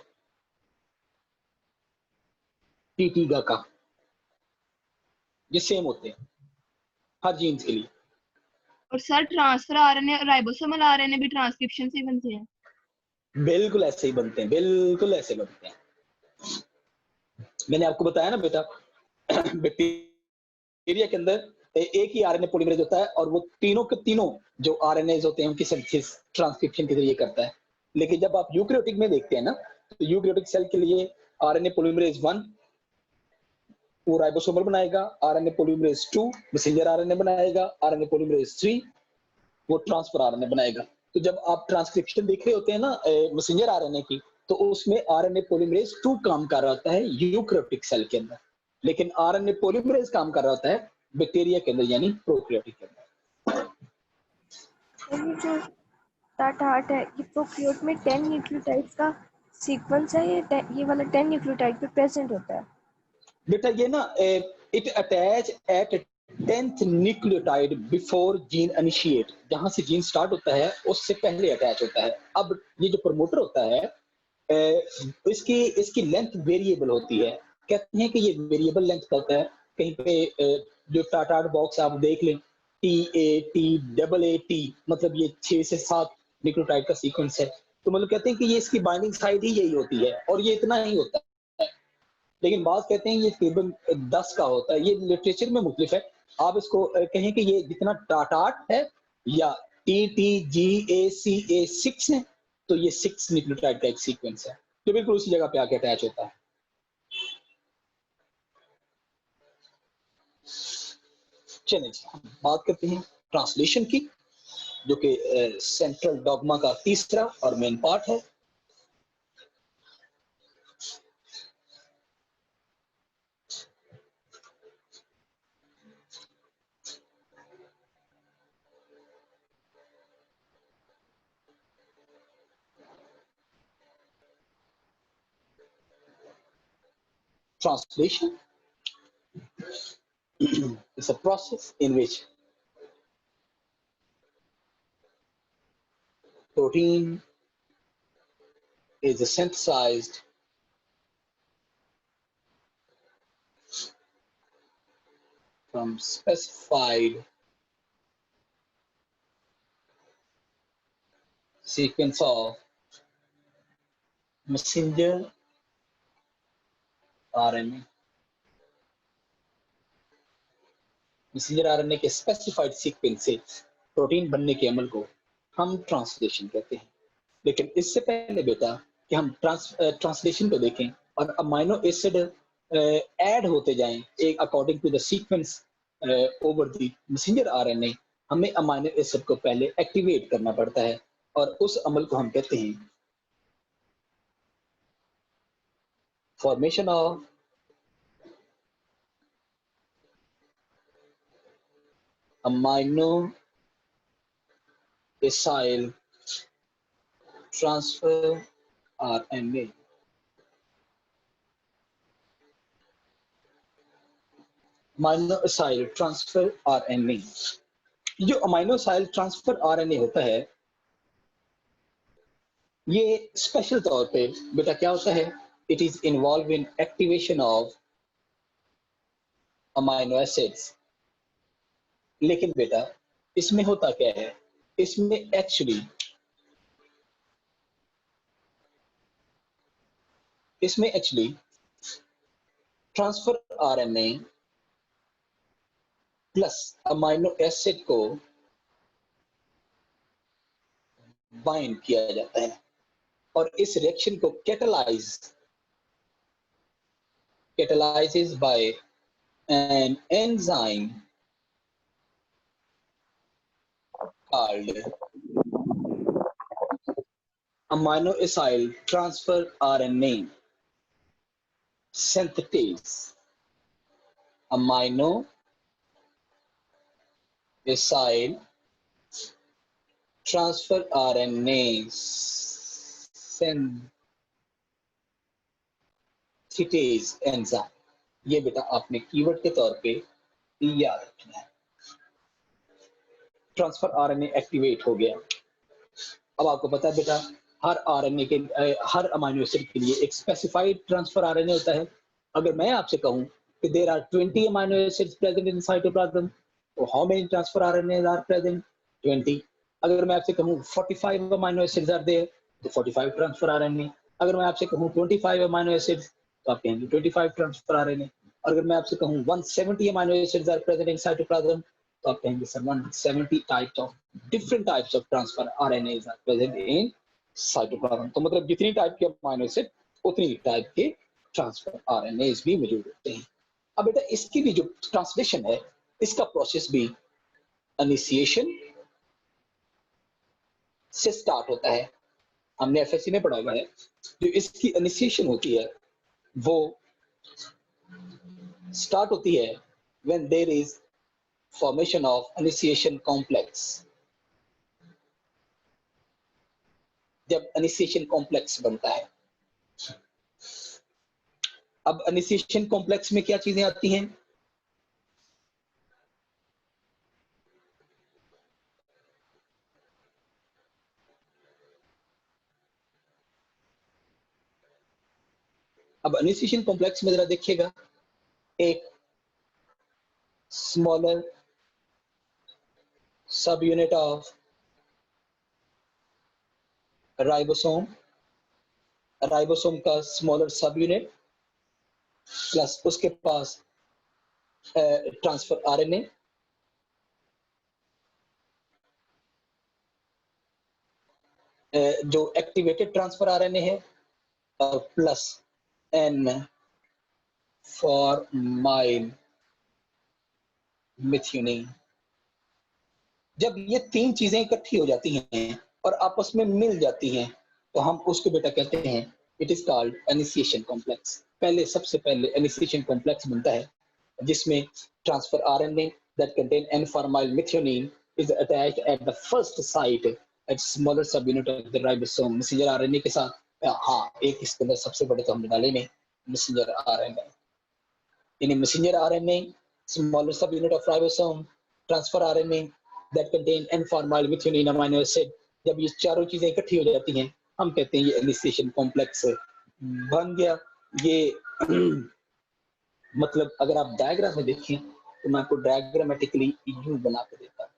टीटीगा का, ये सेम होते हैं हर जीन्स के लिए। और सर ट्रांसफर आरएनए और राइबोसोमल आरएनए भी ट्रांसक्रिप्शन से ही बनते हैं? बिल्कुल ऐसे ही बनते हैं, बिल्कुल ऐसे बनते हैं। मैंने आपको बताया ना बेटा, बैक्टीरिया के अंदर एक ही आरएनए पॉलीमरेज होता है और वो तीनों के तीनों जो आरएनएज होते हैं उनकी सिंथेसिस ट्रांसक्रिप्शन के जरिए करता है। लेकिन जब आप यूकेरियोटिक में देखते हैं ना, तो यूकेरियोटिक सेल के लिए आरएनए पॉलीमरेज 1 वो राइबोसोमल बनाएगा, आरएनए पॉलीमरेज 2 मैसेंजर आरएनए बनाएगा, आरएनए पॉलीमरेज 3 वो ट्रांसफर आरएनए बनाएगा। तो जब आप ट्रांसक्रिप्शन देख रहे होते हैं ना मैसेंजर आरएनए की, तो उसमें आरएनए पॉलीमरेज 2 काम कर रहा होता है यूकेरियोटिक सेल के अंदर, लेकिन आरएनए पॉलीमरेज काम कर रहा होता है बैक्टीरिया के अंदर यानी प्रोकैरियोटिक के अंदर। और ये जो टाटार्ट है, ये प्रोकैरियोट में 10 न्यूक्लियोटाइड्स का सीक्वेंस है, ये वाला 10 न्यूक्लियोटाइड पे प्रेजेंट होता है। बेटा ये ना it attach eight 10th nucleotide before gene initiate, जहां से जीन स्टार्ट होता है उससे पहले अटैच होता है। अब ये जो प्रमोटर होता है इसकी इसकी लेंथ वेरिएबल होती है, कहते हैं कि ये वेरिएबल लेंथ का होता है। कहीं पे जो टाटार्ट बॉक्स आप देख लें TAT मतलब ये 6 से 7 न्यूक्लियोटाइड का सीक्वेंस है, तो मतलब कहते हैं कि ये इसकी बाइंडिंग साइड ही यही होती है और ये इतना ही होता है। लेकिन बात कहते हैं ये तकरीबन 10 का होता है, ये लिटरेचर में मुख्तलिफ है। आप इसको कहें कि ये जितना टाटार्ट है या TTGACA6 है, तो ये 6 न्यूक्लियोटाइड का एक सीक्वेंस है जो बिल्कुल उसी जगह पे आके अटैच होता है। चलिए हम बात करते हैं ट्रांसलेशन की, जो कि सेंट्रल डॉगमा का तीसरा और मेन पार्ट है। Translation is a process in which protein is synthesized from specified sequence of messenger RNA। Messenger RNA के स्पेसिफाइड सीक्वेंस से प्रोटीन बनने के अमल को हम ट्रांसलेशन कहते हैं। लेकिन इससे पहले बेटा कि हम ट्रांसलेशन को देखें और अमाइनो एसिड ऐड होते जाएं एक according to the sequence over the messenger RNA, हमें अमाइनो एसिड को पहले एक्टिवेट करना पड़ता है और उस अमल को हम कहते हैं formation of amino acyl transfer RNA। Amino acyl transfer RNA, जो अमाइनो एसाइल ट्रांसफर आरएनए होता है ये स्पेशल तौर पे बेटा क्या होता है, it is involve in activation of amino acids. लेकिन बेटा इसमें होता क्या है, इसमें actually transfer RNA plus amino acid को बाइंड किया जाता है और इस रिएक्शन को catalyzes by an enzyme called amino acyl transfer RNA synthetase। amino acyl transfer RNA synthetase enzyme, ये बेटा आपने कीवर्ड के तौर पे याद रखना है। ट्रांसफर आरएनए एक्टिवेट हो गया। अब आपको पता है बेटा हर आरएनए के हर अमीनो एसिड के लिए एक स्पेसिफाइड ट्रांसफर आरएनए होता है। अगर मैं आपसे कहूं कि there are 20 amino acids present in cytoplasm, तो how many transfer RNA are present? 20। अगर मैं आपसे कहूं 45 अमीनो एसिड्स आर देयर, तो 45 ट्रांसफर आरएनए। अगर मैं आपसे कहूं 25 अमीनो एसिड्स, तो आप कहेंगे 25 ट्रांसफर आरएनए। अगर मैं आपसे कहूं 170 amino acids are present in cytoplasm, तो आप कहेंगे sir 170 types of different types of transfer RNA are present in cytoplasm. तो मतलब जितनी टाइप के अमीनो एसिड उतनी टाइप के ट्रांसफर आरएनए भी मौजूद होते हैं। अब बेटा इसकी भी जो ट्रांसलेशन है, इसका प्रोसेस भी इनिशिएशन से स्टार्ट होता है। हमने एफएससी में पढ़ा हुआ है, जो इसकी इनिशिएशन होती है वो स्टार्ट होती है when there is formation of initiation complex. जब इनिशिएशन कॉम्प्लेक्स बनता है। अब इनिशिएशन कॉम्प्लेक्स में क्या चीजें आती हैं? अब इनिशिएशन कॉम्प्लेक्स में जरा देखिएगा, एक smaller sub unit of ribosome, ribosome का स्मॉलर सब यूनिट प्लस उसके पास ट्रांसफर आरएनए, जो एक्टिवेटेड ट्रांसफर आरएनए है, और प्लस एन फॉर्माइल मिथ्योनिन। जब ये तीन चीजें इकट्ठी हो जाती हैं और आपस में मिल जाती हैं, तो हम उसको बेटा कहते हैं it is called initiation complex. पहले सबसे पहले इनिशिएशन कॉम्प्लेक्स बनता है जिसमें transfer RNA that contain an formyl methionine is attached at the first site at smaller sub unit of the ribosome. Messenger RNA के साथ, हाँ एक इसके अंदर सबसे बड़े तो हमने डाले नहीं, messenger RNA. In a messenger RNA, smaller subunit of ribosome, transfer RNA that contain N-formyl methionine amino acid। जब ये चारों चीजें इकट्ठी हो जाती हैं, हम कहते हैं ये इनिशिएशन कॉम्प्लेक्स बन गया। ये मतलब अगर आप डायग्राम में देखें तो मैं आपको डायग्रामेटिकली यूं बना के देता हूँ।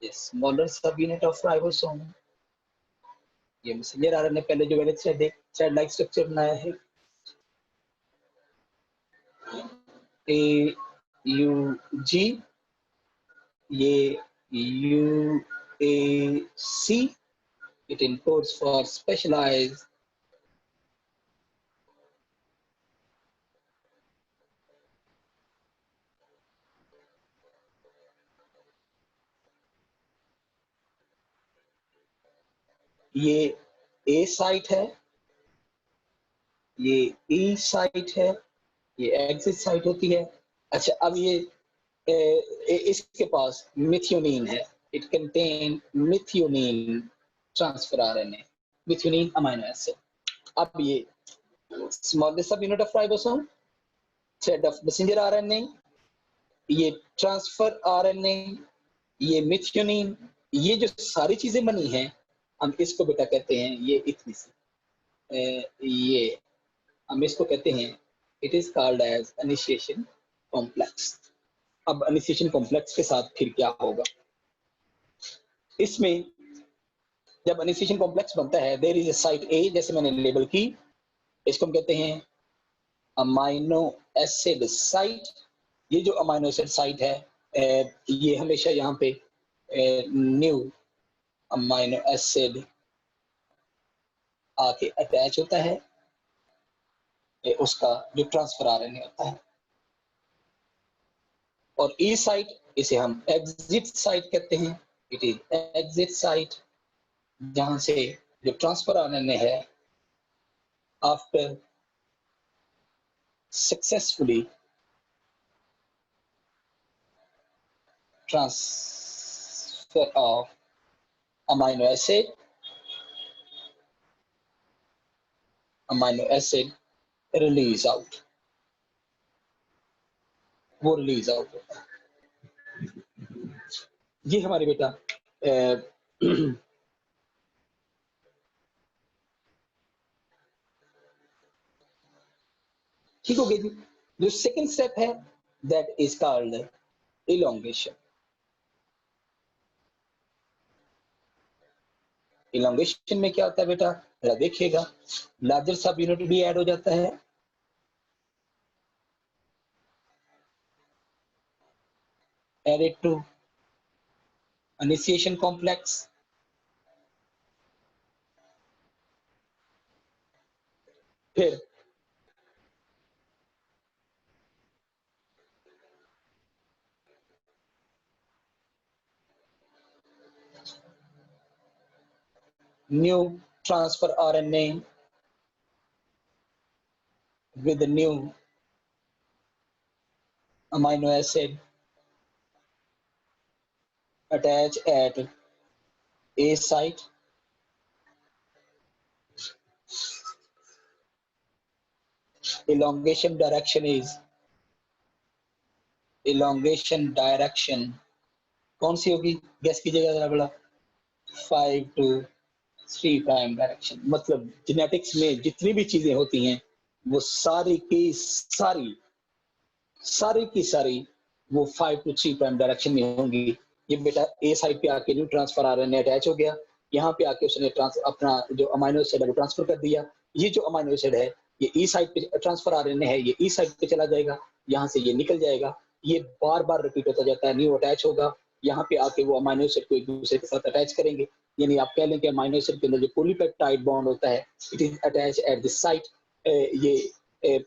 ये स्मॉलर सबयूनिट ऑफ राइबोसोम, ये मैसेंजर आरएनए पहले जो मैंने थ्रेड लाइक स्ट्रक्चर बनाया है, AUG, ये UAC, it encodes for specialized ये A साइट है, ये E साइट है, ये एग्जिट साइट होती है। अच्छा अब ये इसके पास मिथियोनिन है, it contain methionine transfer RNA, methionine amino acid. अब ये स्मॉलेस्ट सब unit of ribosome, thread of messenger RNA, ये ट्रांसफर आरएनए, ये मिथियोनिन, ये जो सारी चीजें बनी हैं, हम इसको बेटा कहते हैं ये इतनी सी ये हम इसको कहते हैं it is called as initiation complex. अब इनिशिएशन कॉम्प्लेक्स के साथ फिर क्या होगा? इसमें जब इनिशिएशन कॉम्प्लेक्स बनता है, देयर इज अ साइट ए, जैसे मैंने लेबल की, इसको हम कहते हैं अमाइनो एसिड साइट। ये जो अमाइनो एसिड साइट है, ये हमेशा यहाँ पे न्यू अमाइनो एसिड आके अटैच होता है, उसका जो ट्रांसफर आरएनए होता है। और ई साइट, इसे हम एग्जिट साइट कहते हैं, इट इज एग्जिट साइट, जहां से जो ट्रांसफर आरएनए है after successfully transfer of amino acid release out, वो रिलीज आउट होता है। ये हमारे बेटा ठीक हो गया जी। जो सेकंड स्टेप है that is called elongation. Elongation में क्या होता है बेटा, जरा देखिएगा, लार्जर सब यूनिट भी ऐड हो जाता है, एडेड टू इनिशिएशन कॉम्प्लेक्स, फिर new transfer RNA with the new amino acid attached at A site. Elongation direction कौन सी होगी, गैस कीजिएगा जरा बड़ा, 5 to 3 प्राइम डायरेक्शन। मतलब जेनेटिक्स में जितनी भी चीजें होती हैं वो सारी की सारी वो 5 to 3 प्राइम डायरेक्शन में होंगी। ये बेटा ए साइड पे आके न्यू ट्रांसफर आरएनए अटैच हो गया, यहाँ पे आके उसने अपना जो अमाइनो एसिड है वो ट्रांसफर कर दिया। ये जो अमाइनो एसिड है ये ई साइड पे ट्रांसफर आरएनए है, ये ई साइड पे चला जाएगा, यहाँ से ये निकल जाएगा, ये बार बार रिपीट होता जाता है, न्यू अटैच होगा, यहाँ पे आके वो अमाइनो एसिड को एक दूसरे के साथ अटैच करेंगे। यानी आप कह लें कि अमाइनो एसिड के अंदर जो पॉलीपेप्टाइड बॉन्ड होता है it is attach at this site. ये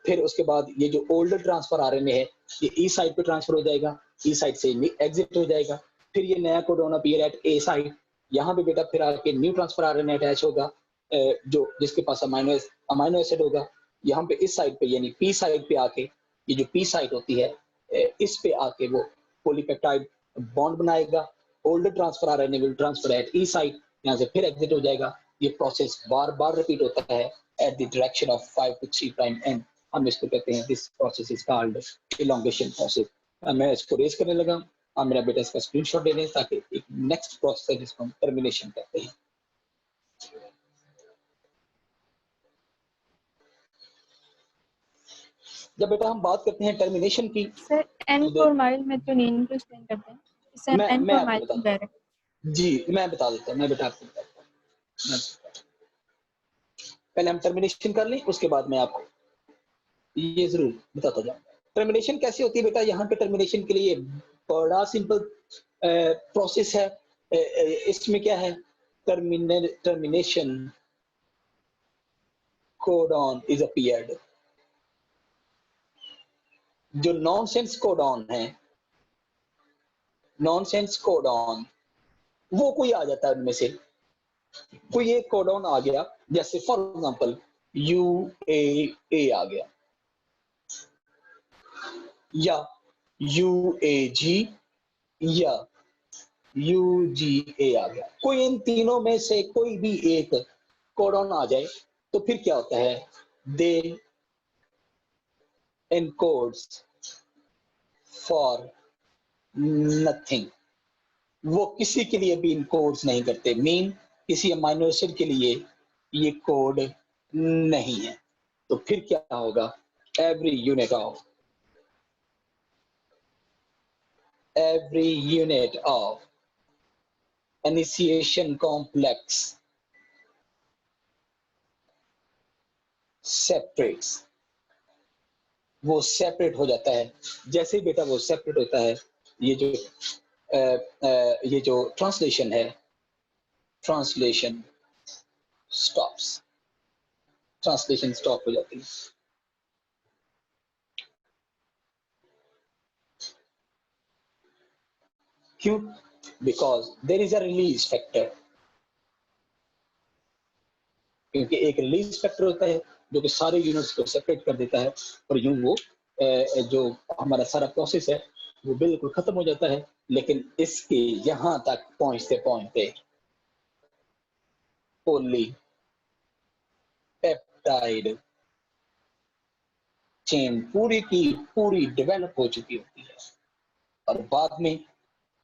फिर उसके बाद ये जो ओल्डर ट्रांसफर आरएनए है ये ई साइड पे ट्रांसफर हो जाएगा, ई साइड से एग्जिट हो जाएगा, फिर ये नया कोडोन अपीयर एट ए साइड, यहाँ पे बेटा फिर आके न्यू ट्रांसफर आरएनए अटैच होगा, जो जिसके पास अमाइनो एसिड होगा, यहाँ पे इस साइड पे यानी पी साइड पे आके ये जो पी साइड होती है इस पे आके वो पॉलीपेप्टाइड बॉन्ड बनाएगा, older transfer RNA will transfer at E side, यहाँ से फिर एग्जिट हो जाएगा। ये प्रोसेस बार बार रिपीट होता है at the direction of 5 to 3 prime and हम इसको कहते हैं this process is called elongation process. मैं इसको रेस करने लगा, आप मेरा बेटा इसका स्क्रीनशॉट ले लें ताकि एक नेक्स्ट प्रोसेस है जिसको हम टर्मिनेशन कहते हैं। जब बेटा हम बात करते हैं टर्मिनेशन की, sir an formyl methionine को एक्सप्लेन करते हैं, इसे हम एन मैं फॉर आपको माइल बताता डायरेक्ट। जी मैं बता देता हूँ, मैं बेटा आपको बताता हूँ, पहले हम टर्मिनेशन कर लें उसके बाद मैं आपको ये जरूर बताता जाऊँ। टर्मिनेशन कैसे होती है बेटा, यहाँ पे टर्मिनेशन के लिए बड़ा सिंपल प्रोसेस है। इसमें क्या है, टर्मिनेशन कोडॉन इज अपीयर्ड। जो नॉनसेंस कोडॉन है, नॉनसेंस कोडॉन वो कोई आ जाता है उनमें से, कोई एक कोडॉन आ गया, जैसे फॉर एग्जांपल UAA आ गया या UAG या UGA आ गया, कोई इन तीनों में से कोई भी एक कोडॉन आ जाए तो फिर क्या होता है, दे एनकोड्स फॉर नथिंग, वो किसी के लिए भी इनकोड्स नहीं करते, मीन किसी अमाइनो एसिड के लिए ये कोड नहीं है। तो फिर क्या होगा, every unit of initiation complex separates, वो सेपरेट हो जाता है। जैसे ही बेटा वो सेपरेट होता है, ये जो ट्रांसलेशन है, ट्रांसलेशन स्टॉप हो जाती है। क्यों, because there is a release factor, क्योंकि एक रिलीज फैक्टर होता है जो कि सारे यूनिट्स को सेपरेट कर देता है और यूं वो जो हमारा सारा प्रोसेस है वो बिल्कुल खत्म हो जाता है। लेकिन इसके यहां तक पहुंचते पहुंचते पॉलीपेप्टाइड चेन पूरी की पूरी डेवलप हो चुकी होती है और बाद में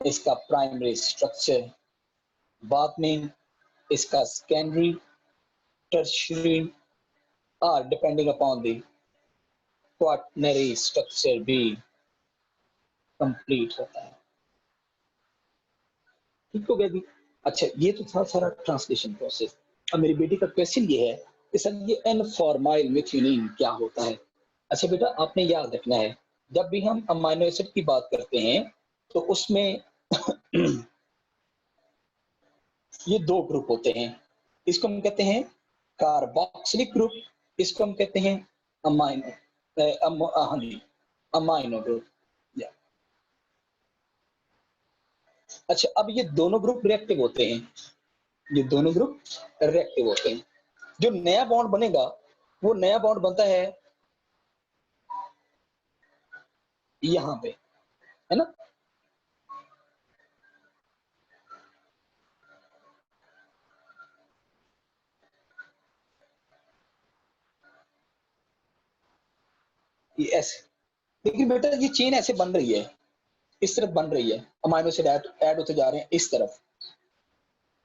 इसका प्राइमरी स्ट्रक्चर, बाद में इसका secondary, tertiary, or depending upon the quaternary structure भी कंप्लीट होता है। ठीक हो गया जी। अच्छा, ये तो था सारा ट्रांसलेशन प्रोसेस। अब मेरी बेटी का क्वेश्चन ये है कि सर ये एन फॉर्माइल मेथियोनिन क्या होता है? अच्छा बेटा, आपने याद रखना है जब भी हम अमाइनो एसिड की बात करते हैं तो उसमें ये दो ग्रुप होते हैं। इसको हम कहते हैं कार्बोक्सिलिक ग्रुप, इसको हम कहते हैं अमाइनो हाँ जी, अमाइनो ग्रुप। अच्छा, अब ये दोनों ग्रुप रिएक्टिव होते हैं, ये दोनों ग्रुप रिएक्टिव होते हैं। जो नया बॉन्ड बनेगा वो नया बॉन्ड बनता है यहाँ पे, है ना? ये ऐसे, लेकिन बेटा ये चेन ऐसे बन रही है, इस तरफ बन रही है, अमाइनो एसिड ऐड होते जा रहे हैं इस तरफ।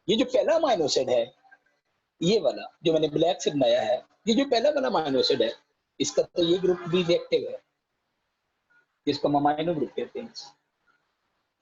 ये जो पहला अमाइनो एसिड है, ये वाला जो मैंने ब्लैक से बनाया है, ये जो पहला वाला अमाइनो एसिड है, इसका तो ये ग्रुप भी रिएक्टिव है, जिसको हम अमाइनो ग्रुप कहते हैं।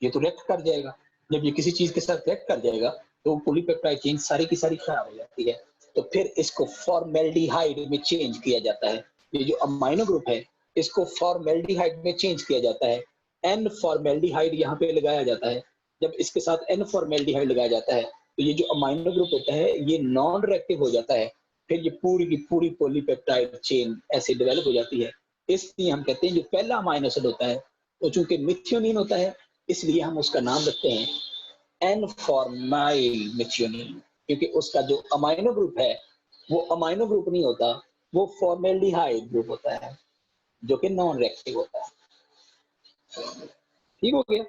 ये तो रिएक्ट कर जाएगा, जब ये किसी चीज के साथ रिएक्ट कर जाएगा तो पॉलीपेप्टाइड चेन सारी की सारी खराब हो जाती है, तो फिर इसको फॉर्मेल्डिहाइड में चेंज किया जाता है। ये जो अमाइनो ग्रुप है इसको फॉर्मेल्डिहाइड में चेंज किया जाता है। एन फॉर्मेल्डिहाइड यहाँ पे लगाया जाता है। जब इसके साथ एन फॉर्मेल्डिहाइड लगाया जाता है तो ये जो अमाइनो ग्रुप होता है ये नॉन रिएक्टिव हो जाता है, फिर ये पूरी की पूरी पॉलीपेप्टाइड चेन ऐसे डेवलप हो जाती है। इसलिए हम कहते हैं जो पहला अमाइनो एसिड होता है तो चूंकि मिथियोनिन होता है इसलिए हम उसका नाम रखते हैं एन फॉर्माइल मिथियोनिन, क्योंकि उसका जो अमाइनो ग्रुप है वो अमाइनो ग्रुप नहीं होता, वो फॉर्मेल्डिहाइड ग्रुप होता है जो कि नॉन रिएक्टिव होता है। ठीक हो गया?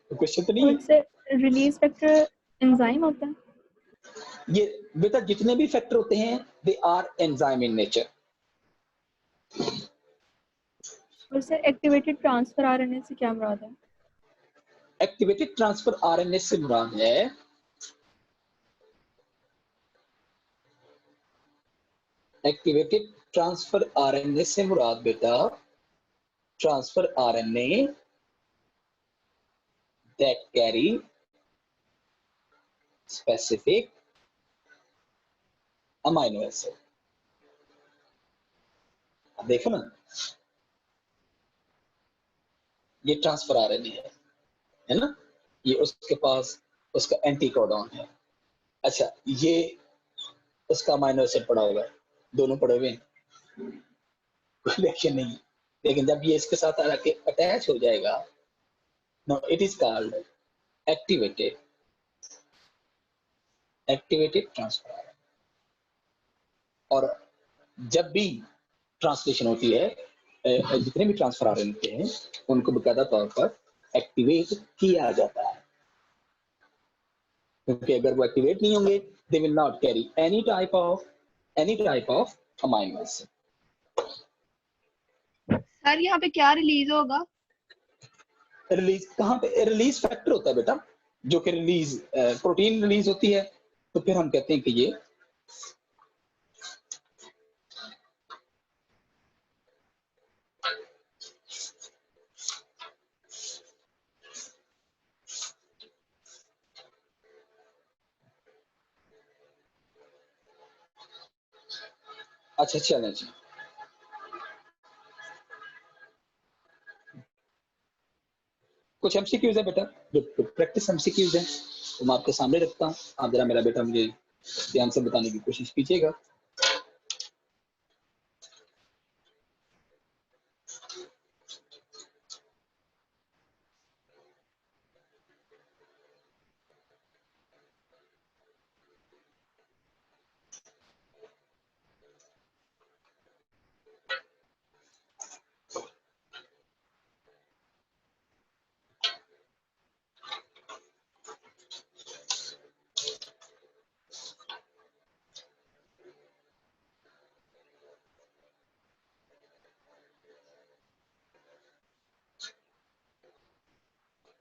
तो क्वेश्चन तो नहीं उससे रिलीज फैक्टर एंजाइम होता है? ये बेटा जितने भी फैक्टर होते हैं they are enzyme in nature. और सर एक्टिवेटेड ट्रांसफर आरएनए से क्या मुराद है? एक्टिवेटेड ट्रांसफर आरएनए से मुराद है एक्टिवेटेड ट्रांसफर आरएनए से मुराद बेटा transfer RNA that carry specific amino acid। अब देखो ना, ये ट्रांसफर आरएनए है ना, ये उसके पास उसका एंटीकोडॉन है। अच्छा, ये उसका अमाइनो एसिड पड़ा हुआ है, दोनों पड़े हुए हैं, कोई रिएक्शन नहीं, लेकिन जब ये इसके साथ आके अटैच हो जाएगा, no it is called activated transfer RNA. और जब भी ट्रांसलेशन होती है, जितने भी ट्रांसफर आरएनए होते हैं उनको बकायदा तौर पर एक्टिवेट किया जाता है, क्योंकि अगर वो एक्टिवेट नहीं होंगे they will not carry any type of amino acid. Sir यहाँ पे क्या रिलीज होगा? रिलीज कहाँ पे? रिलीज फैक्टर होता है बेटा, जो कि रिलीज प्रोटीन रिलीज होती है, तो फिर हम कहते हैं कि ये अच्छा चलें जी। कुछ एमसीक्यूज है बेटा, जो प्रैक्टिस एमसीक्यूज है तो मैं आपके सामने रखता हूँ, आप जरा मेरा बेटा मुझे ध्यान से बताने की कोशिश कीजिएगा।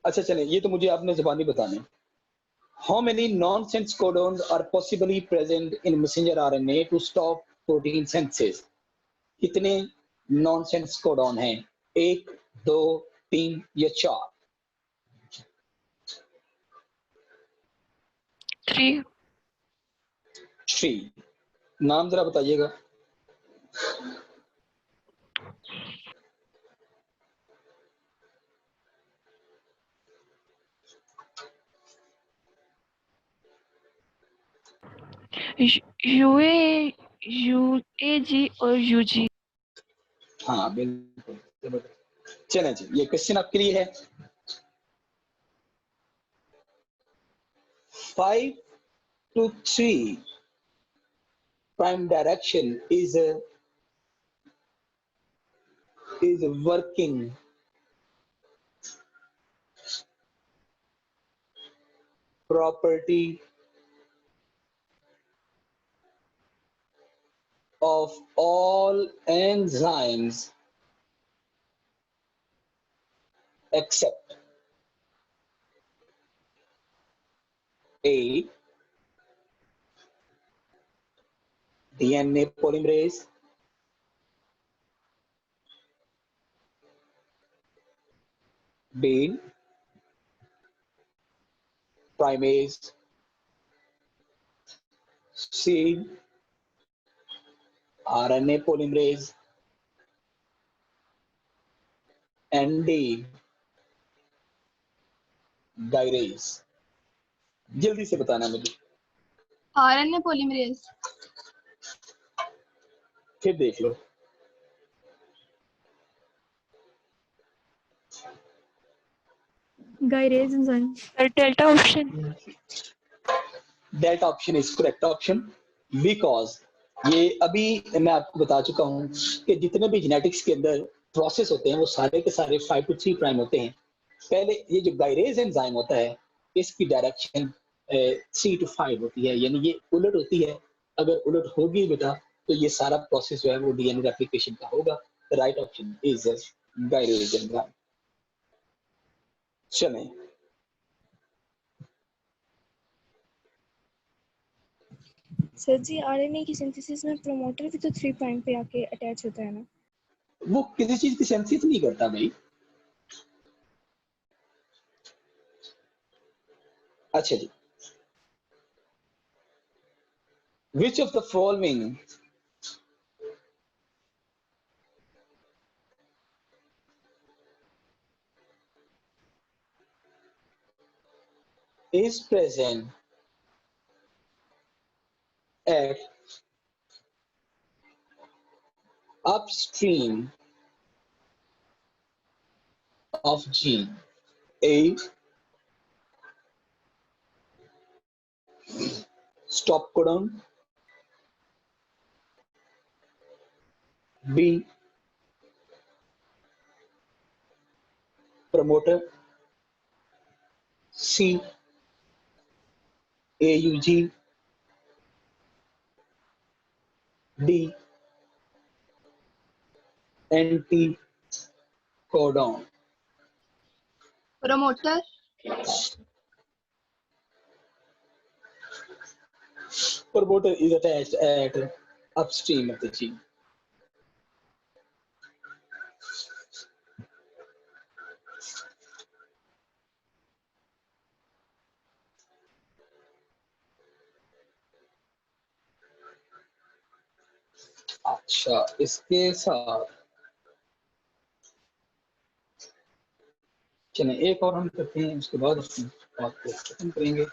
अच्छा चलें, ये तो मुझे आपने ज़बानी बताने। How many nonsense codons are possibly present in messenger RNA to stop protein synthesis? कितने नॉनसेंस कोडॉन है? 1, 2, 3 या 4? 3. 3। नाम जरा बताइएगा। UAG और UG. हाँ बिल्कुल। चलें जी, ये क्वेश्चन आपके लिए है। 5 to 3 prime direction is working property of all enzymes except A, DNA polymerase, B, primase, C, RNA polymerase, and D, gyrase। जल्दी से बताना मुझे। RNA polymerase. फिर देख लो। Gyrase enzyme. Delta option. That option is correct option because ये अभी मैं आपको बता चुका हूँ कि जितने भी जेनेटिक्स के अंदर प्रोसेस होते हैं वो सारे के सारे 5 to 3 प्राइम होते हैं। पहले ये जो गायरेज एंजाइम होता है इसकी डायरेक्शन 3 to 5 होती है, यानी ये उलट होती है। अगर उलट होगी बेटा तो ये सारा प्रोसेस जो है वो डीएनए रेप्लिकेशन का होगा। Right option is gyrase enzyme. चलें सर जी आरएनए की सिंथेसिस में प्रोमोटर भी तो 3 प्राइम पे आके अटैच होता है ना? वो किसी चीज की सिंथेसिस नहीं करता भाई। अच्छा जी, which of the following is present at upstream of gene? A, stop codon, B, promoter, C, AUG, D, anti codon। Promoter. Promoter is attached at upstream of the gene। अच्छा, इसके साथ चलें एक और हम करते हैं, उसके बाद अपनी बात को खत्म करेंगे।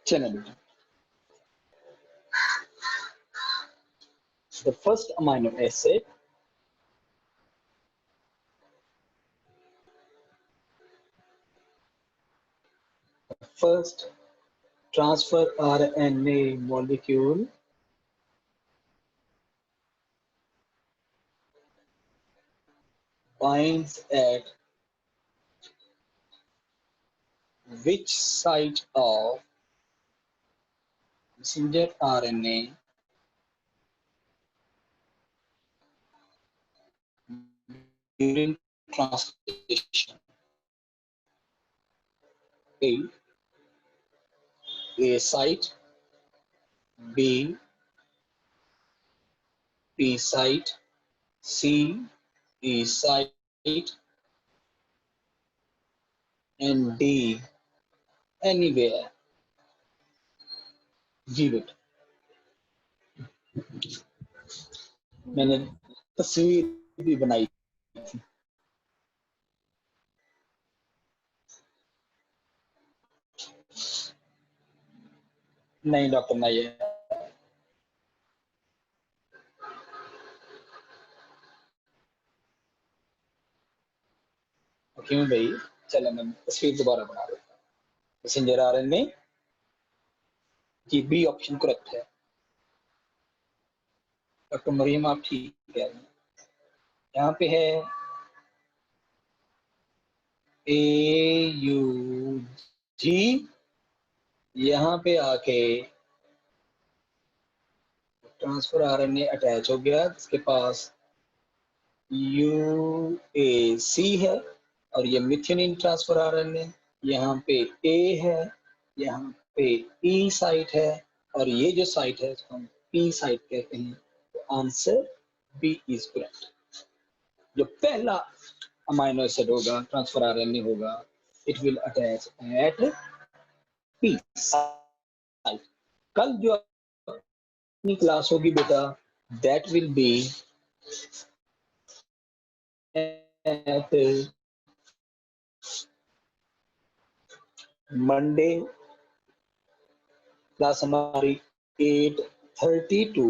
चलें बेटा, the first amino acid first transfer RNA molecule binds at which site of messenger RNA during translation. A site, B site, C site, and D anywhere. Give it. मैंने तस्वीर भी बनाई थी। नहीं डॉक्टर नहीं है। क्यों भाई? चलो मैं तस्वीर दोबारा बना देता हूँ। मैसेंजर आरएनए की बी ऑप्शन करेक्ट है। डॉक्टर मरियम आप ठीक कह रहे हैं। यहाँ पे है AUG, यहाँ पे आके ट्रांसफर आरएनए अटैच हो गया, इसके पास UAC है और ये मिथ्योनिन ट्रांसफर आरएनए, यहाँ पे A है, यहाँ पे E साइट है और ये जो साइट है इसको हम P साइट कहते हैं। तो आंसर B इज करेक्ट। जो पहला अमाइनो एसिड होगा ट्रांसफर आरएनए होगा, it will attach at P site. कल जो अपनी क्लास होगी बेटा, that will be at Monday. Class हमारी 8:30 to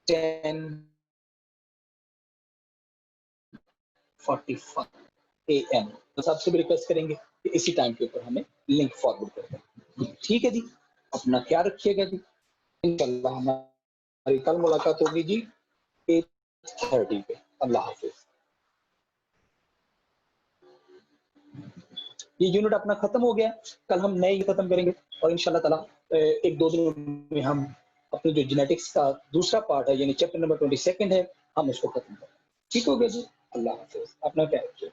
10:45 AM। तो सबसे भी रिक्वेस्ट करेंगे कि इसी टाइम के ऊपर हमें लिंक फॉरवर्ड कर दें। ठीक है जी, अपना ख्याल रखिएगा जी। इंशाल्लाह हमारी कल मुलाकात होगी जी 8:30 पे। अल्लाह हाफिज। ये यूनिट अपना खत्म हो गया, कल हम नए खत्म करेंगे और इंशाल्लाह ताला 1-2 दिन में हम अपने जो जेनेटिक्स का दूसरा पार्ट है यानी चैप्टर नंबर 22 है, हम उसको खत्म करेंगे। ठीक हो गया जी। अल्लाह हाफिज। अपना ख्याल रखिए।